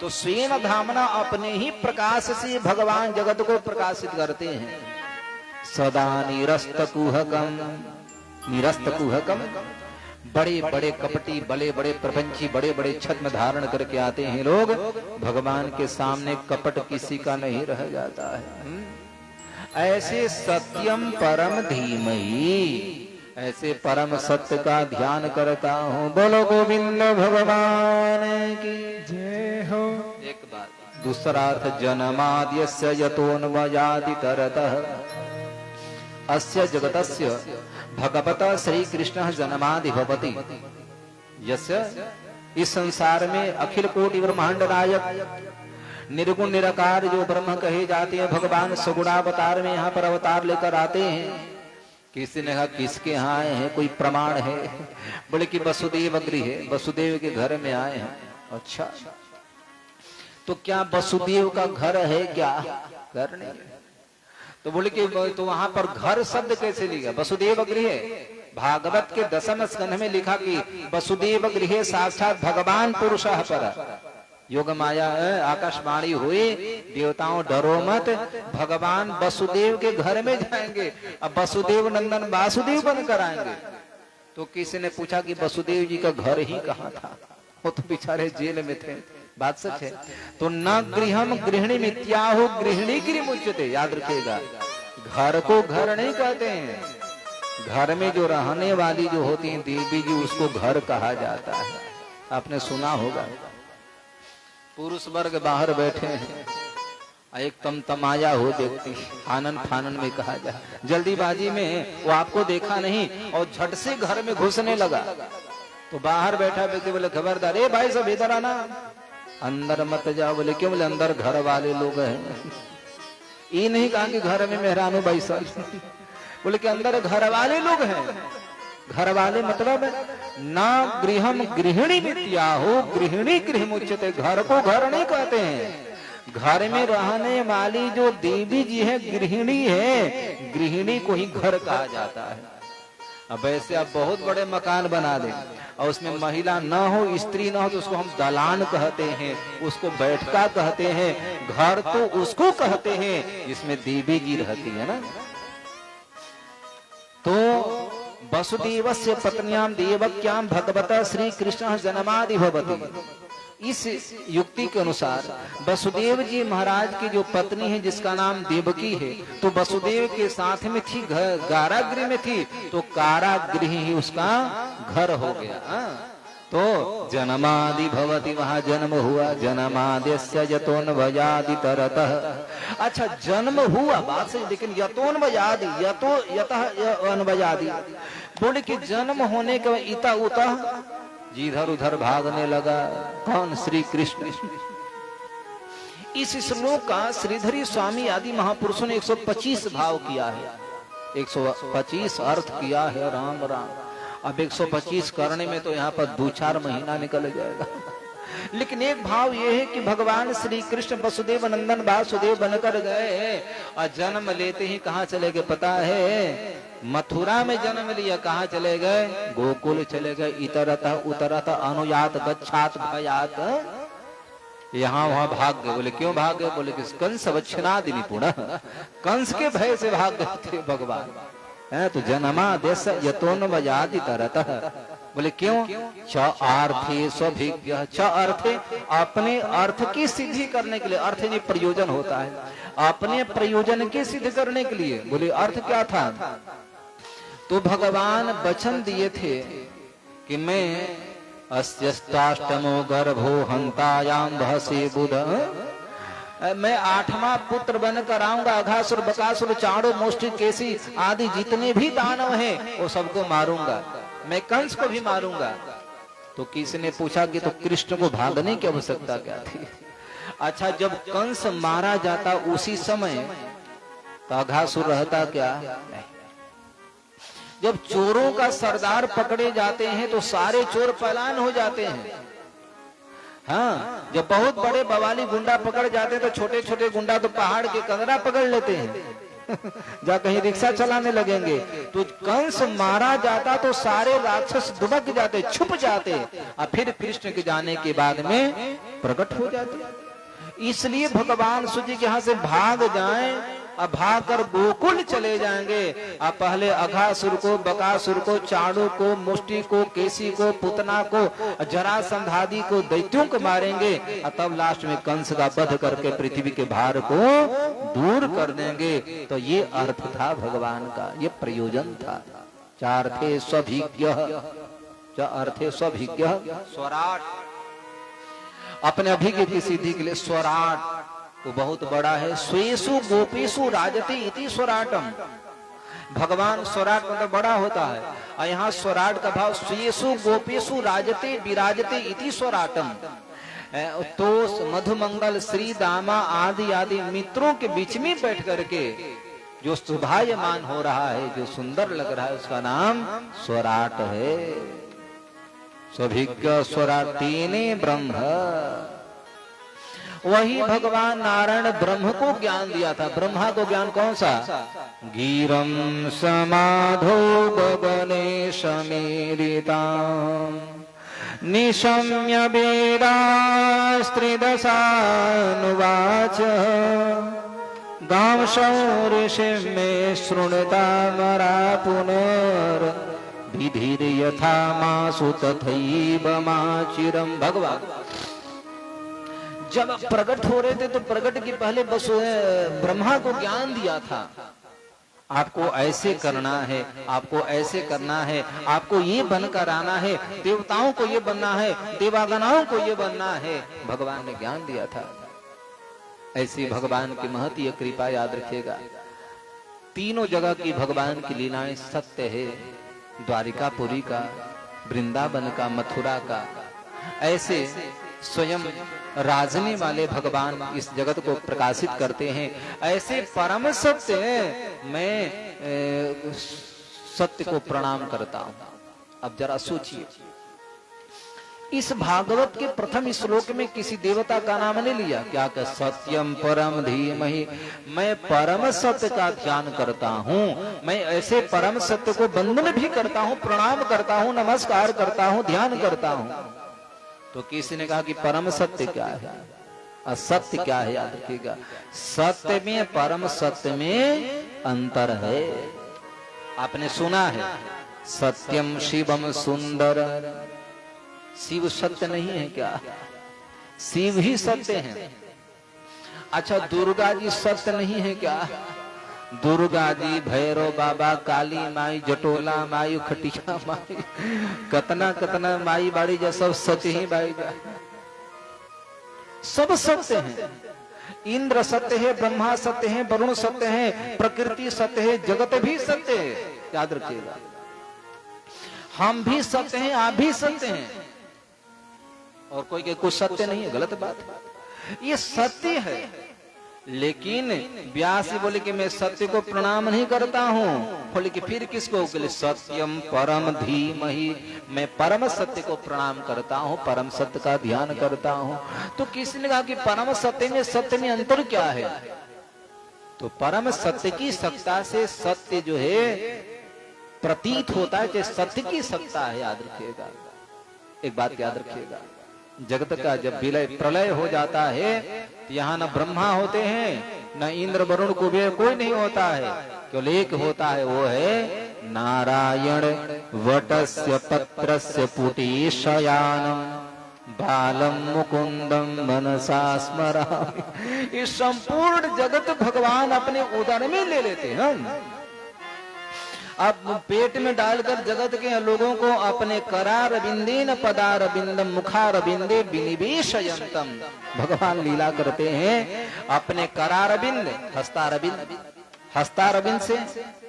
तो स्वेन धामना अपने ही प्रकाश से भगवान जगत को प्रकाशित करते हैं। सदा निरस्त कुहकम, बड़े बड़े कपटी, बड़े बड़े प्रपंची, बड़े बड़े छद्म धारण करके आते हैं लोग, भगवान के सामने कपट किसी का नहीं रह जाता है। ऐसे सत्यम परम धीमहि, ऐसे परम सत्य का ध्यान करता हूँ। बोलो गोविंद भगवान की जय हो। एक बात। दूसरा अर्थ जन्माद्यस्य यतोन्मयादि तरतः अस्य जगतस्य भगवता श्री कृष्ण जन्मादि भवति। यस्य, इस संसार में अखिल कोटि ब्रह्मांड नायक निर्गुण निराकार जो ब्रह्म कहे जाते हैं, भगवान सगुणावतार में यहाँ पर अवतार लेकर आते हैं। किसी ने कहा किसके यहाँ आए हैं, कोई प्रमाण है? बोले कि वसुदेव गृह, वसुदेव के घर में आए हैं। अच्छा, तो क्या वसुदेव का घर है क्या? घर नहीं है। तो बोले कि तो वहां पर घर शब्द कैसे लिखा? वसुदेव गृह। भागवत के 10वें स्कंध में लिखा कि वसुदेव गृह साक्षात भगवान पुरुषः पर योग माया आकाशवाणी हुई, देवताओं डरो मत, भगवान वसुदेव के घर में जाएंगे, अब वसुदेव नंदन वासुदेव बनकर आएंगे। तो किसी ने पूछा कि वसुदेव जी का घर ही कहाँ था? वो तो बेचारे जेल में थे। बात सच है। तो न गृहम गृहिणी मित्याहु गृहिणी गृहमुच्यते, याद रखिएगा, घर को घर नहीं कहते हैं। घर में जो रहने वाली जो होती हैं देवी जी, उसको घर कहा जाता है। आपने सुना होगा, पुरुष वर्ग बाहर बैठे हैं, एक तमतमाया हो व्यक्ति आनन फानन में कहा जाए, जल्दीबाजी में वो आपको देखा नहीं और झट से घर में घुसने लगा। तो बाहर बैठा व्यक्ति बोले खबरदार, ए भाई सब इधर आना, अंदर मत जाओ। बोले क्यों? बोले अंदर घर वाले लोग हैं। ये नहीं कहा कि घर में मेहरानू भाई सब, बोले कि अंदर घर वाले लोग हैं। घर वाले मतलब ना गृहम गृहिणी विद्याहो गृहिणी गृहमुच्यते, घर को घर नहीं कहते हैं। घर में रहने वाली जो देवी जी है गृहिणी है, गृहिणी को ही घर कहा जाता है। अब ऐसे आप बहुत बड़े मकान बना दें और उसमें महिला न हो, स्त्री न हो, तो उसको हम दलान कहते हैं, उसको बैठका कहते हैं। घर तो उसको कहते हैं जिसमें देवी जी रहती है ना। तो वसुदेवस्य पत्न्याम देवक्याम भगवता श्री कृष्ण जन्मादि भवति। इस युक्ति के अनुसार वसुदेव जी महाराज की जो पत्नी है जिसका नाम देवकी है, तो वसुदेव के साथ में थी, कारागृह में थी, तो कारागृह ही उसका घर हो गया। तो जन्मादि भवति, वहां जन्म हुआ। जन्माद्यस्य यतोन्वयादि तरतः। अच्छा, जन्म हुआ बात से, लेकिन यतोन्वयादि, यतो यतः अन्वयादि, बोले कि जन्म होने के बाद इता उता जिधर उधर भागने लगा। कौन? श्री कृष्ण। इस श्लोक का श्रीधरी स्वामी आदि महापुरुषों ने 125 भाव किया है, 125 अर्थ किया है। राम राम। अब 125 करने में तो यहाँ पर 2-4 महीना निकल जाएगा। लेकिन एक भाव ये है कि भगवान श्री कृष्ण वसुदेव नंदन वासुदेव बनकर गए और जन्म लेते ही कहाँ चले गए पता है? मथुरा में जन्म लिया। कहाँ चले गए? गोकुल चले गए। इतरतः उतरतः अनुयात गच्छात भयात, यहाँ वहां भाग गए। बोले क्यों भाग गए? बोले कि कंस वच्छनादि निपुण, कंस के भय से भाग गए थे भगवान। है तो जन्मादेश यतोन्वयादि तरतः। बोले क्यों? च आर्थे स्वभिज्ञ, च अर्थे, अपने अर्थ की सिद्धि करने के लिए। अर्थ नहीं प्रयोजन होता है, अपने प्रयोजन की सिद्ध करने के लिए। बोले अर्थ क्या था? तो भगवान वचन दिए थे कि मैं अस्यष्टाष्टमो गर्भो हंतायाम भसे बुध, मैं 8वां पुत्र बनकर आऊंगा। अघासुर बकासुर चाणो मोष्टि केसी आदि जितने भी दानव हैं वो सबको मारूंगा। मैं कंस को भी मारूंगा। तो किसी ने पूछा कि तो कृष्ण को भागने की आवश्यकता क्या थी? अच्छा, जब कंस मारा जाता उसी समय तो अघासुर रहता क्या? नहीं। जब चोरों का सरदार पकड़े जाते हैं तो सारे चोर पलायन हो जाते हैं। हाँ, जब बहुत बड़े बवाली गुंडा पकड़ जाते हैं तो छोटे छोटे गुंडा तो पहाड़ के कंदरा पकड़ लेते हैं जा कहीं रिक्शा चलाने लगेंगे। तो कंस मारा जाता तो सारे राक्षस दुबक जाते, छुप जाते, और फिर कृष्ण के जाने के बाद में प्रकट हो जाते। इसलिए भगवान सूर्य के यहाँ से भाग जाएं, अब भाग कर गोकुल चले जाएंगे। अब पहले अघासुर को, बकासुर को, चाणू को, मुष्टि को, केसी को, पुतना को, जरासंध आदि को, दैत्यों को मारेंगे, और तब लास्ट में कंस का वध करके पृथ्वी के भार को दूर कर देंगे। तो ये अर्थ था भगवान का, ये प्रयोजन था। चार्थे स्वभिज्ञः, अर्थे स्वभिज्ञः स्वराट, अपने अभिज्ञ की सिद्धि के लिए स्वराट वो बहुत बड़ा है। स्वेषु गोपीषु राजते इति स्वराटम, भगवान स्वराट मतलब बड़ा होता है, और यहाँ स्वराट का भाव स्वेषु गोपीषु राजते विराजते इति स्वराटम। तो मधुमंगल, श्री दामा आदि आदि मित्रों के बीच में बैठ करके जो शोभायमान हो रहा है, जो सुंदर लग रहा है, उसका नाम स्वराट है। स्वभिज्ञ स्वराटीने ब्रह्म, वही भगवान नारायण ब्रह्म को ज्ञान दिया था। ब्रह्मा को ज्ञान कौन सा? गीरम समाधो गगने समीरिताम निशम्य वेदास्त्रिदशानुवाच गांशो ऋषि में शृणुतामरा पुनर् विधिर यथा मासु तथैव माचिरम। भगवान जब प्रकट हो रहे थे तो प्रकट के पहले बस ब्रह्मा को ज्ञान दिया था, आपको ऐसे करना है, आपको ऐसे करना है, आपको ये बनकर आना है, देवताओं को ये बनना है, देवागनाओं को ये बनना है। भगवान ने ज्ञान दिया था। ऐसी भगवान की महती कृपा याद रखिएगा। तीनों जगह की भगवान की लीलाएं सत्य है, द्वारिकापुरी का, वृंदावन का, मथुरा का। ऐसे स्वयं राजने वाले भगवान इस जगत को प्रकाशित करते हैं। ऐसे परम सत्य मैं सत्य को प्रणाम करता हूं। अब जरा सोचिए, इस भागवत के प्रथम श्लोक में किसी देवता का नाम नहीं लिया क्या? कि सत्यम परम धीमहि, मैं परम सत्य का ध्यान करता हूँ, मैं ऐसे परम सत्य को वंदन भी करता हूँ, प्रणाम करता हूँ, नमस्कार करता हूँ, ध्यान करता हूँ। तो किसी ने कहा कि परम सत्य क्या है, असत्य क्या है? याद रखिएगा, सत्य में, परम सत्य में अंतर है। आपने सुना है सत्यम शिवम सुंदर, शिव सत्य नहीं है क्या? शिव ही सत्य है। अच्छा, दुर्गा जी सत्य नहीं है क्या? दुर्गा जी, भैरव बाबा, काली माई, जटोला माई, खटिया माई, कतना कतना माई बाड़ी जा, सब सच ही बाई जा, सब सत्य है। इंद्र सत्य है, ब्रह्मा सत्य है, वरुण सत्य है, प्रकृति सत्य है, जगत भी सत्य है। याद रखिएगा, हम भी सत्य हैं, आप भी सत्य हैं, और कोई के कुछ सत्य नहीं है, गलत बात। ये सत्य है। लेकिन व्यास बोले कि मैं सत्य को प्रणाम नहीं करता हूँ। बोले कि फिर किसको? बोले सत्यम परम धीमहि, मैं परम सत्य को प्रणाम करता हूँ, परम सत्य का ध्यान करता हूँ। तो किसी ने कहा कि परम सत्य में अंतर क्या है? तो परम सत्य की सत्ता से सत्य जो है प्रतीत होता है, कि सत्य की सत्ता है। याद रखिएगा, एक बात याद रखिएगा, जगत का जब विलय प्रलय हो जाता है तो यहाँ न ब्रह्मा होते हैं, न इंद्र वरुण कुबेर, कोई नहीं होता है। केवल एक होता है, वो है नारायण वटस्य पत्रस्य पुटी शयानम बालम मुकुंदम मनसा स्मरामि। इस संपूर्ण जगत भगवान अपने उदर में ले लेते हैं। अब पेट में डालकर जगत के लोगों को अपने करार बिंदेन पदार बिंदम मुखार बिंदे विनिवेशयंतम, भगवान लीला करते हैं। अपने करार बिंद, हस्तार बिंद, हस्तारविंद से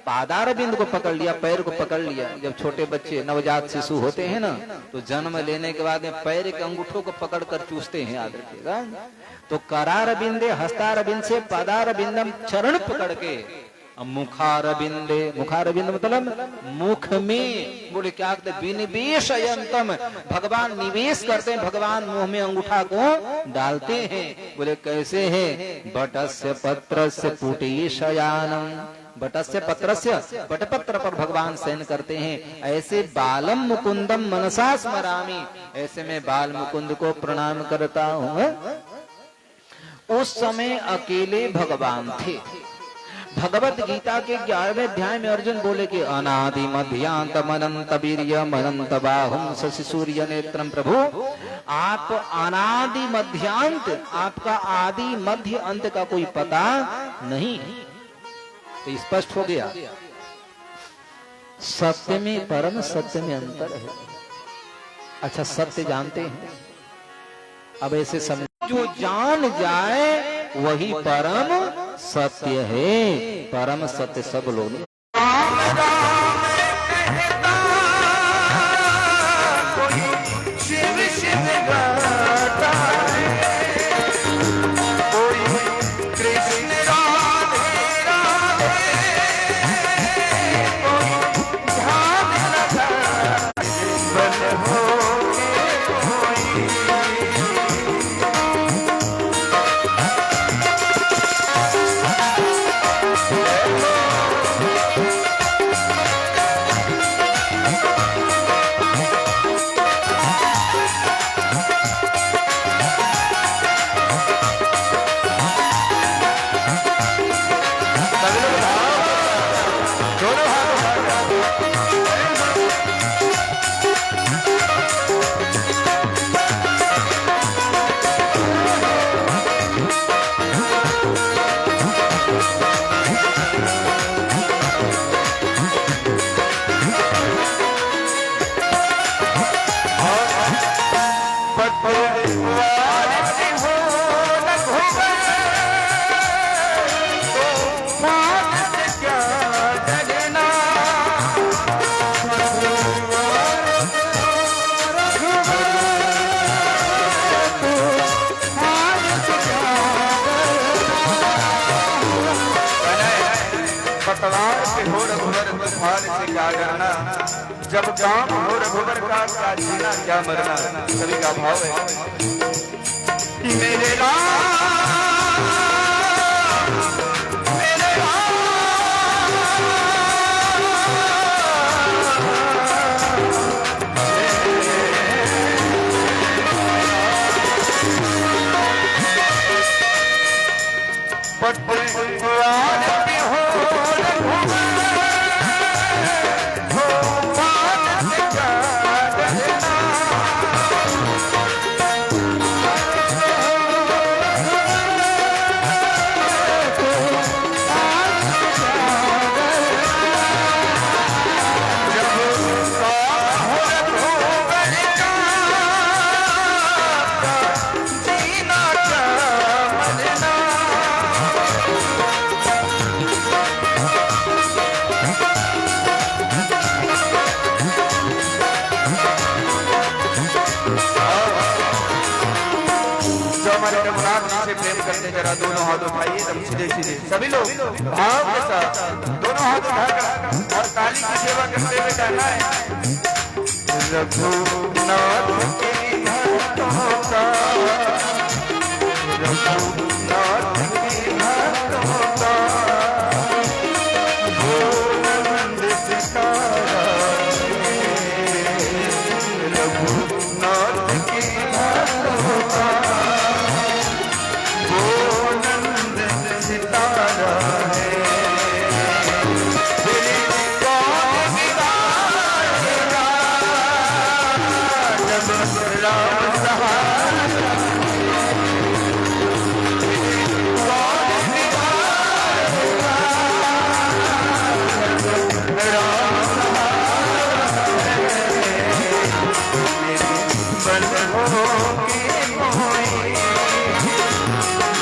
पादारविंद को पकड़ लिया, पैर को पकड़ लिया। जब छोटे बच्चे नवजात शिशु होते हैं ना, तो जन्म लेने के बाद में पैर के अंगूठों को पकड़ कर चूसते हैं, याद रखिएगा। तो करारविंदे हस्तारविंद से पादारविंदम चरण पकड़ के मुखारविंदे, मुखारविंद मतलब मुख में, बोले क्या कहते, विनिवेशयन्तम, भगवान निवेश करते हैं, भगवान मुंह में अंगूठा को डालते हैं। बोले कैसे है, बटस्य पत्रस्य पुटेशयानम, बटस्य पत्रस्य, बटपत्र पर भगवान शयन करते हैं। ऐसे बालम मुकुंदम मनसा स्मरामि, ऐसे में बाल मुकुंद को प्रणाम करता हूं। उस समय अकेले भगवान थे। भगवत गीता के 11वें अध्याय में अर्जुन बोले कि अनादि मध्यांतम अनंत वीर्यम अनंत बाहुम शशि सूर्य नेत्रम, प्रभु आप अनादि मध्यांत, आपका आदि मध्य अंत का कोई पता नहीं। तो स्पष्ट हो गया, सत्य में परम सत्य में अंतर है। अच्छा, सत्य जानते हैं, अब ऐसे समझ, जो जान जाए वही परम सत्य है। परम सत्य सब लोग राम राम कहता कोई शिव शिव गाता है, कोई कृष्ण राधे राधे, कोई ध्यान लगा बल हो कोई। जब काम हो रघुवर का क्या जीना क्या मरना, सभी का भाव है मेरे राम मेरे जरा दोनों हाथ उठाइए, एकदम सीधे सीधे सभी लोग भाव के साथ दोनों हाथ उठाकर और ताली की सेवा करते हुए कहना है, रघुनाथ के भक्तों का, रघुनाथ के भक्तों का गोविंद सितारा, रघुनाथ के भक्तों का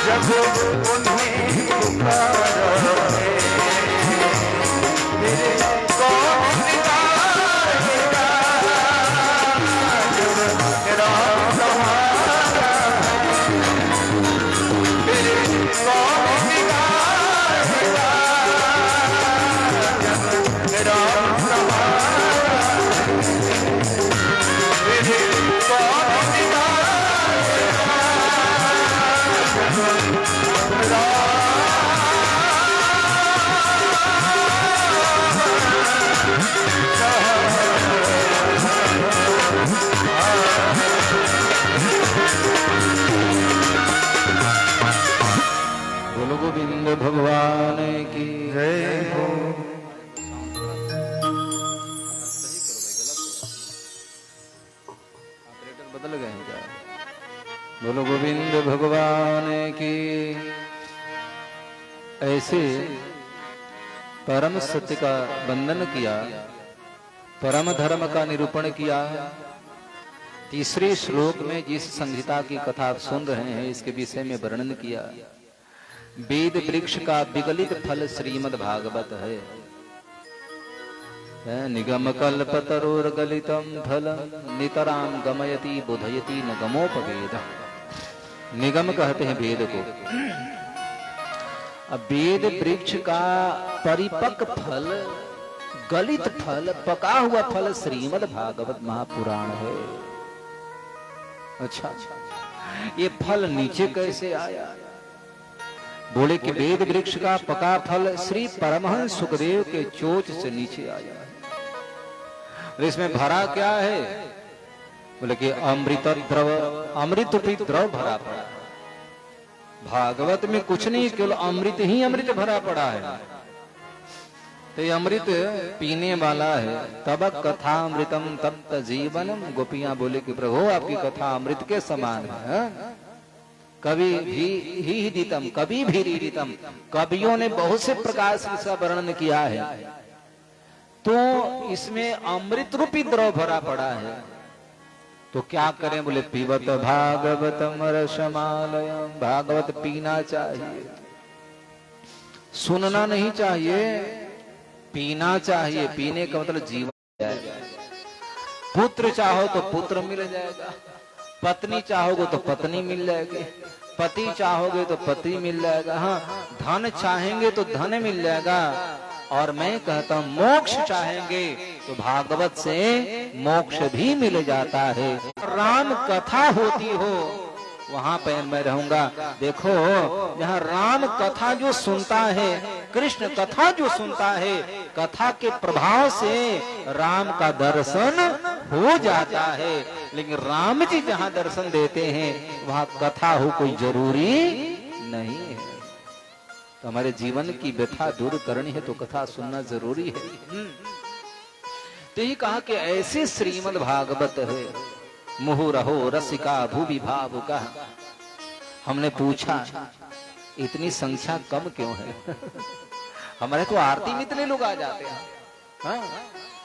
जब उन्हें पुकारा है बोलो गोविंद भगवान की जय हो। ऑपरेटर बदल गए हैं क्या? बोलो गोविंद भगवान की। ऐसे परम सत्य का वंदन किया, परम धर्म का निरूपण किया। तीसरे श्लोक में जिस संहिता की कथा आप सुन रहे हैं इसके विषय में वर्णन किया। वेद वृक्ष का विगलित फल श्रीमद् भागवत है। निगम कल्पतरोर्गलितम फलम नितराम गमयति बोधयति न गमोपवेद। निगम कहते हैं वेद को। अब वेद वृक्ष का परिपक्व फल, गलित फल, पका हुआ फल श्रीमद् भागवत महापुराण है। अच्छा, ये फल नीचे कैसे आया? बोले कि वेद वृक्ष का पका फल श्री परमहंस सुखदेव के चोच से नीचे आया है। और इसमें भरा क्या है? बोले कि अमृत द्रव, अमृत रूपी द्रव भरा पड़ा। भागवत में कुछ नहीं, केवल अमृत ही अमृत भरा पड़ा है। तो ये अमृत पीने वाला है। तब कथा अमृतम तप्त जीवनम। गोपियां बोले कि प्रभु आपकी कथा अमृत के समान है। कभी भी ही दितम, कभी भी रीतम। कवियों ने बहुत से प्रकार से इसका वर्णन किया है। तो इसमें अमृत रूपी द्रव भरा पड़ा है। तो क्या करें? बोले पीवत भागवतम रसमालयम। भागवत पीना चाहिए, सुनना नहीं चाहिए, पीना चाहिए। पीने का मतलब जीवन जाएगा। पुत्र चाहो तो पुत्र मिल जाएगा, पत्नी चाहोगे तो पत्नी मिल जाएगी, पति चाहोगे तो पति मिल जाएगा, हाँ धन चाहेंगे तो धन मिल जाएगा। और मैं कहता हूं मोक्ष चाहेंगे तो भागवत से मोक्ष भी मिल जाता है। राम कथा होती हो वहां पर मैं रहूंगा। देखो जहाँ राम कथा जो सुनता है, कृष्ण कथा जो सुनता है, कथा के प्रभाव से राम का दर्शन हो जाता है। लेकिन राम जी जहाँ दर्शन देते हैं वहां कथा हो कोई जरूरी नहीं है। तो हमारे जीवन की व्यथा दूर करनी है तो कथा सुनना जरूरी है। तो ये कहा कि ऐसे श्रीमद् भागवत है। मुहुरहो रसिका भूवि भावुका। हमने पूछा इतनी संख्या कम क्यों है? हमारे तो आरती में इतने लोग आ जाते हैं, हाँ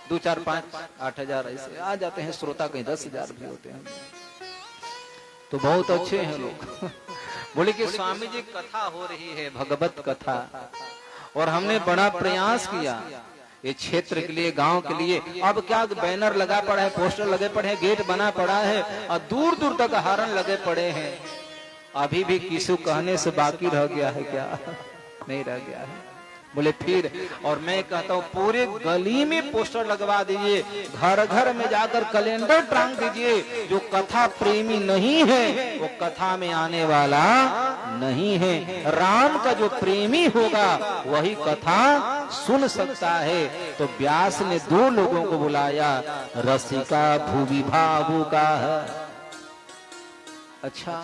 2, 4, 5, 8 हजार ऐसे आ जाते हैं। श्रोता कहीं 10,000 भी होते हैं। तो बहुत अच्छे हैं लोग। बोले कि स्वामी जी कथा हो रही है, भगवत कथा, और हमने बड़ा प्रयास किया ये क्षेत्र के लिए, गांव के लिए। अब क्या बैनर लगा पड़ा है, पोस्टर लगे पड़े हैं, गेट बना पड़ा है और दूर दूर तक हारन लगे पड़े हैं। अभी भी किसी कहने से बाकी रह गया है क्या? नहीं रह गया है। बोले फिर, और मैं कहता हूँ पूरे गली में पोस्टर लगवा दीजिए, घर घर में जाकर कैलेंडर टांग दीजिए। जो कथा प्रेमी नहीं है वो कथा में आने वाला नहीं है। राम का जो प्रेमी होगा वही कथा सुन सकता है। तो व्यास ने 2 लोगों को बुलाया, रसिका भूवि भावुका है। अच्छा,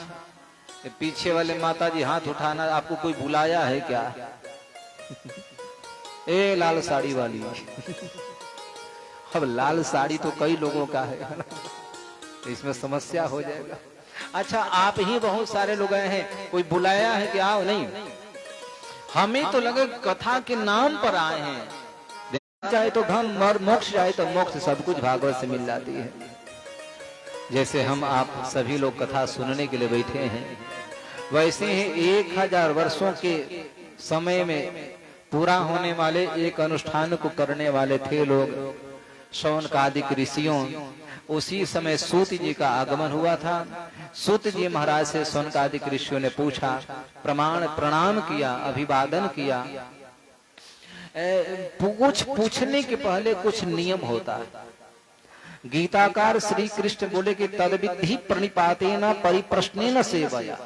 पीछे वाले माता जी हाथ उठाना, आपको कोई बुलाया है क्या? ए लाल साड़ी वाली। अब लाल साड़ी तो कई लोगों का है, इसमें समस्या हो जाएगा। अच्छा, आप ही बहुत सारे लोग आए हैं, कोई बुलाया है कि आओ? नहीं, हमें तो लगे कथा के नाम पर आए हैं। चाहे तो धन, मोक्ष चाहे तो मोक्ष, सब कुछ भागवत से मिल जाती है। जैसे हम आप सभी लोग कथा सुनने के लिए बैठे हैं, वैसे ही 1000 वर्षों के समय में पूरा होने वाले एक अनुष्ठान को करने वाले थे लोग, शौनकादिक ऋषियों। उसी समय सूत जी का आगमन हुआ था। सूत जी महाराज से शौनकादिक ऋषियों ने पूछा, प्रणाम किया, अभिवादन किया। कुछ पूछने के पहले कुछ नियम होता है। गीताकार श्री कृष्ण बोले कि तद्विधि प्रणिपातेन परिप्रश्नेन सेवया।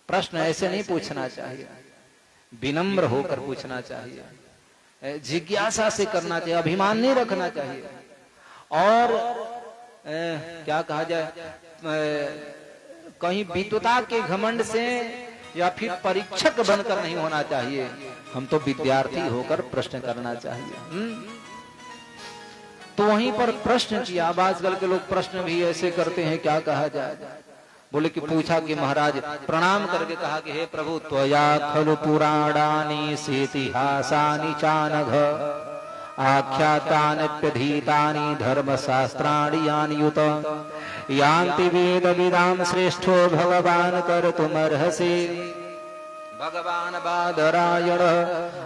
प्रश्न ऐसे नहीं पूछना चाहिए, विनम्र होकर पूछना चाहिए, जिज्ञासा से करना चाहिए, अभिमान नहीं रखना चाहिए। और क्या कहा जाए, कहीं विद्वता के घमंड से या फिर परीक्षक बनकर नहीं होना चाहिए, हम तो विद्यार्थी होकर प्रश्न करना चाहिए। तो वहीं पर प्रश्न किया। आजकल के लोग प्रश्न भी ऐसे करते हैं, क्या कहा जाए। बोले कि पूछा कि महाराज, प्रणाम करके कहा कि हे प्रभु, त्वया खलु पुराणानि सेतिहासानि चानघ आख्यातान्यधीतानि धर्मशास्त्राणि यान्युत यान्ति वेद विदाम श्रेष्ठो भगवान कर्तुमर्हसि भगवान बादरायण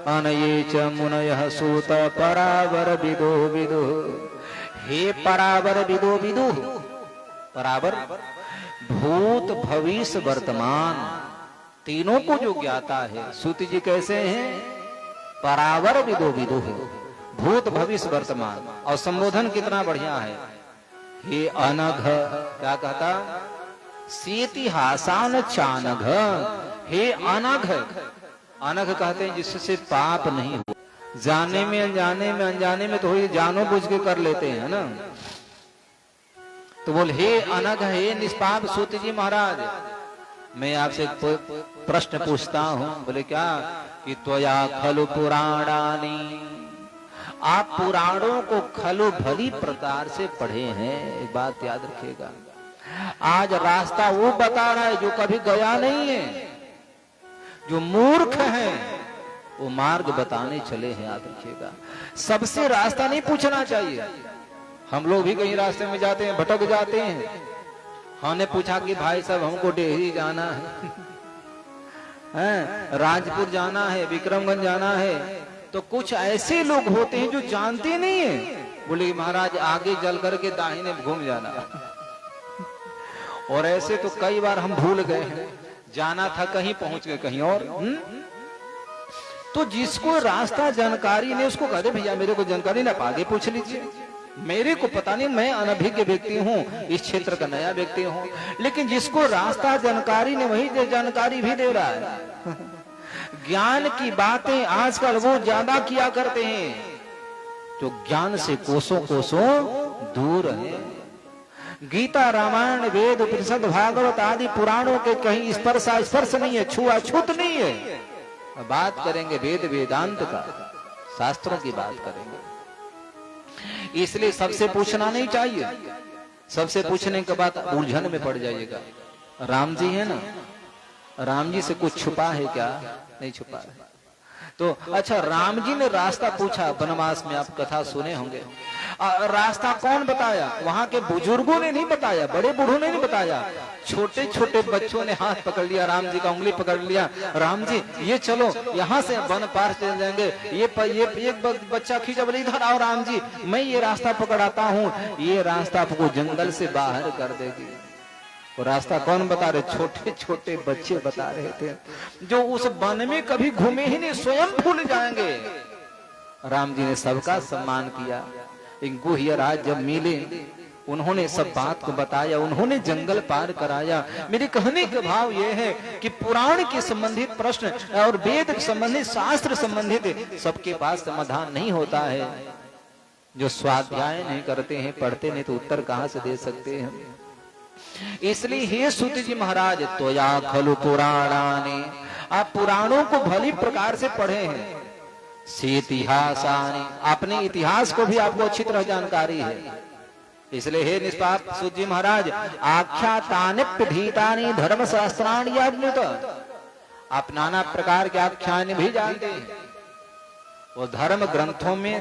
अनये च मुनयः सूत परावर विदो विदु। हे परावर विदो विदु, परावर भूत भविष्य वर्तमान तीनों को जो ज्ञाता है। सूत जी कैसे हैं? परावर विदो विदु, भूत भविष्य वर्तमान। और संबोधन कितना बढ़िया है। हे अनघ, क्या कहता? सेतिहासान चानघ, हे अनघ। अनघ कहते हैं जिससे पाप नहीं हो। जाने में अनजाने में तो जानो बुझ के कर लेते हैं ना। तो बोल, हे अनघ, हे निष्पाप सूत जी महाराज, मैं आपसे प्रश्न पूछता हूं। बोले क्या? कि त्वया खलु पुराणानि, आप पुराणों को खलु भली प्रकार से पढ़े हैं। एक बात याद रखिएगा, आज रास्ता वो बता रहा है जो कभी गया नहीं है। जो मूर्ख है वो मार्ग बताने चले हैं, याद रखिएगा। सबसे रास्ता नहीं पूछना चाहिए। हम लोग भी कहीं रास्ते में जाते हैं, भटक जाते हैं। हमने पूछा कि भाई साहब हमको डेहरी जाना है, राजपुर जाना है, विक्रमगंज जाना है। तो कुछ ऐसे लोग होते हैं जो जानते नहीं है। बोले महाराज आगे चल करके दाहिने घूम जाना। और ऐसे तो कई बार हम भूल गए हैं, जाना था कहीं, पहुंच गए कहीं और। तो जिसको रास्ता जानकारी नहीं, उसको कहते भैया मेरे को जानकारी ना, आगे पूछ लीजिए। मेरे को पता नहीं, मैं अनभिज्ञ व्यक्ति हूँ, इस क्षेत्र का नया व्यक्ति हूँ। लेकिन जिसको रास्ता जानकारी नहीं, वही जानकारी भी दे रहा है। ज्ञान की बातें आजकल वो ज्यादा किया करते हैं जो ज्ञान से कोसों कोसों दूर है। गीता, रामायण, वेद, उपनिषद, भागवत आदि पुराणों के कहीं स्पर्श नहीं है, छुआछूत नहीं है। बात करेंगे वेद वेदांत का, शास्त्रों की बात करेंगे। इसलिए सबसे पूछना नहीं चाहिए। सबसे पूछने के बाद उलझन में पड़ जाइएगा। राम जी है ना, राम जी से कुछ छुपा है क्या? नहीं छुपा है। तो अच्छा, राम जी ने रास्ता पूछा वनवास में, आप कथा सुने होंगे। रास्ता कौन बताया? वहां के बुजुर्गों ने नहीं बताया, बड़े बूढ़ों ने नहीं बताया, छोटे छोटे बच्चों ने हाथ पकड़ लिया, राम जी का उंगली पकड़ लिया। राम जी ये चलो, यहाँ से वन पार चल जाएंगे। ये एक बच्चा खींचा, बोले इधर आओ राम जी, मैं ये रास्ता पकड़ाता हूँ, ये रास्ता आपको जंगल से बाहर कर देगी। वो रास्ता कौन बता रहे? छोटे छोटे बच्चे बता रहे थे, जो उस वन में कभी घूमे ही नहीं, स्वयं भूल जाएंगे। राम जी ने सबका सम्मान किया। इनको ही राज जब मिले, उन्होंने सब बात को बताया, उन्होंने जंगल पार कराया। मेरे कहने का भाव यह है कि पुराण के संबंधित प्रश्न और वेद संबंधित, शास्त्र संबंधित सबके पास समाधान नहीं होता है। जो स्वाध्याय नहीं करते हैं, पढ़ते नहीं, तो उत्तर कहां से दे सकते हैं? इसलिए हे सूत जी महाराज, त्वया खलु पुराणानि, आप पुराणों को भली प्रकार से पढ़े हैं। सेतिहासानि, अपने इतिहास को भी आपको अच्छी तरह जानकारी है। इसलिए हे निष्पाप सूत जी महाराज, आख्यातान्यधीतानि धर्मशास्त्राणि यान्युत, आप नाना प्रकार के आख्यान भी जानते हैं। वो धर्म ग्रंथों में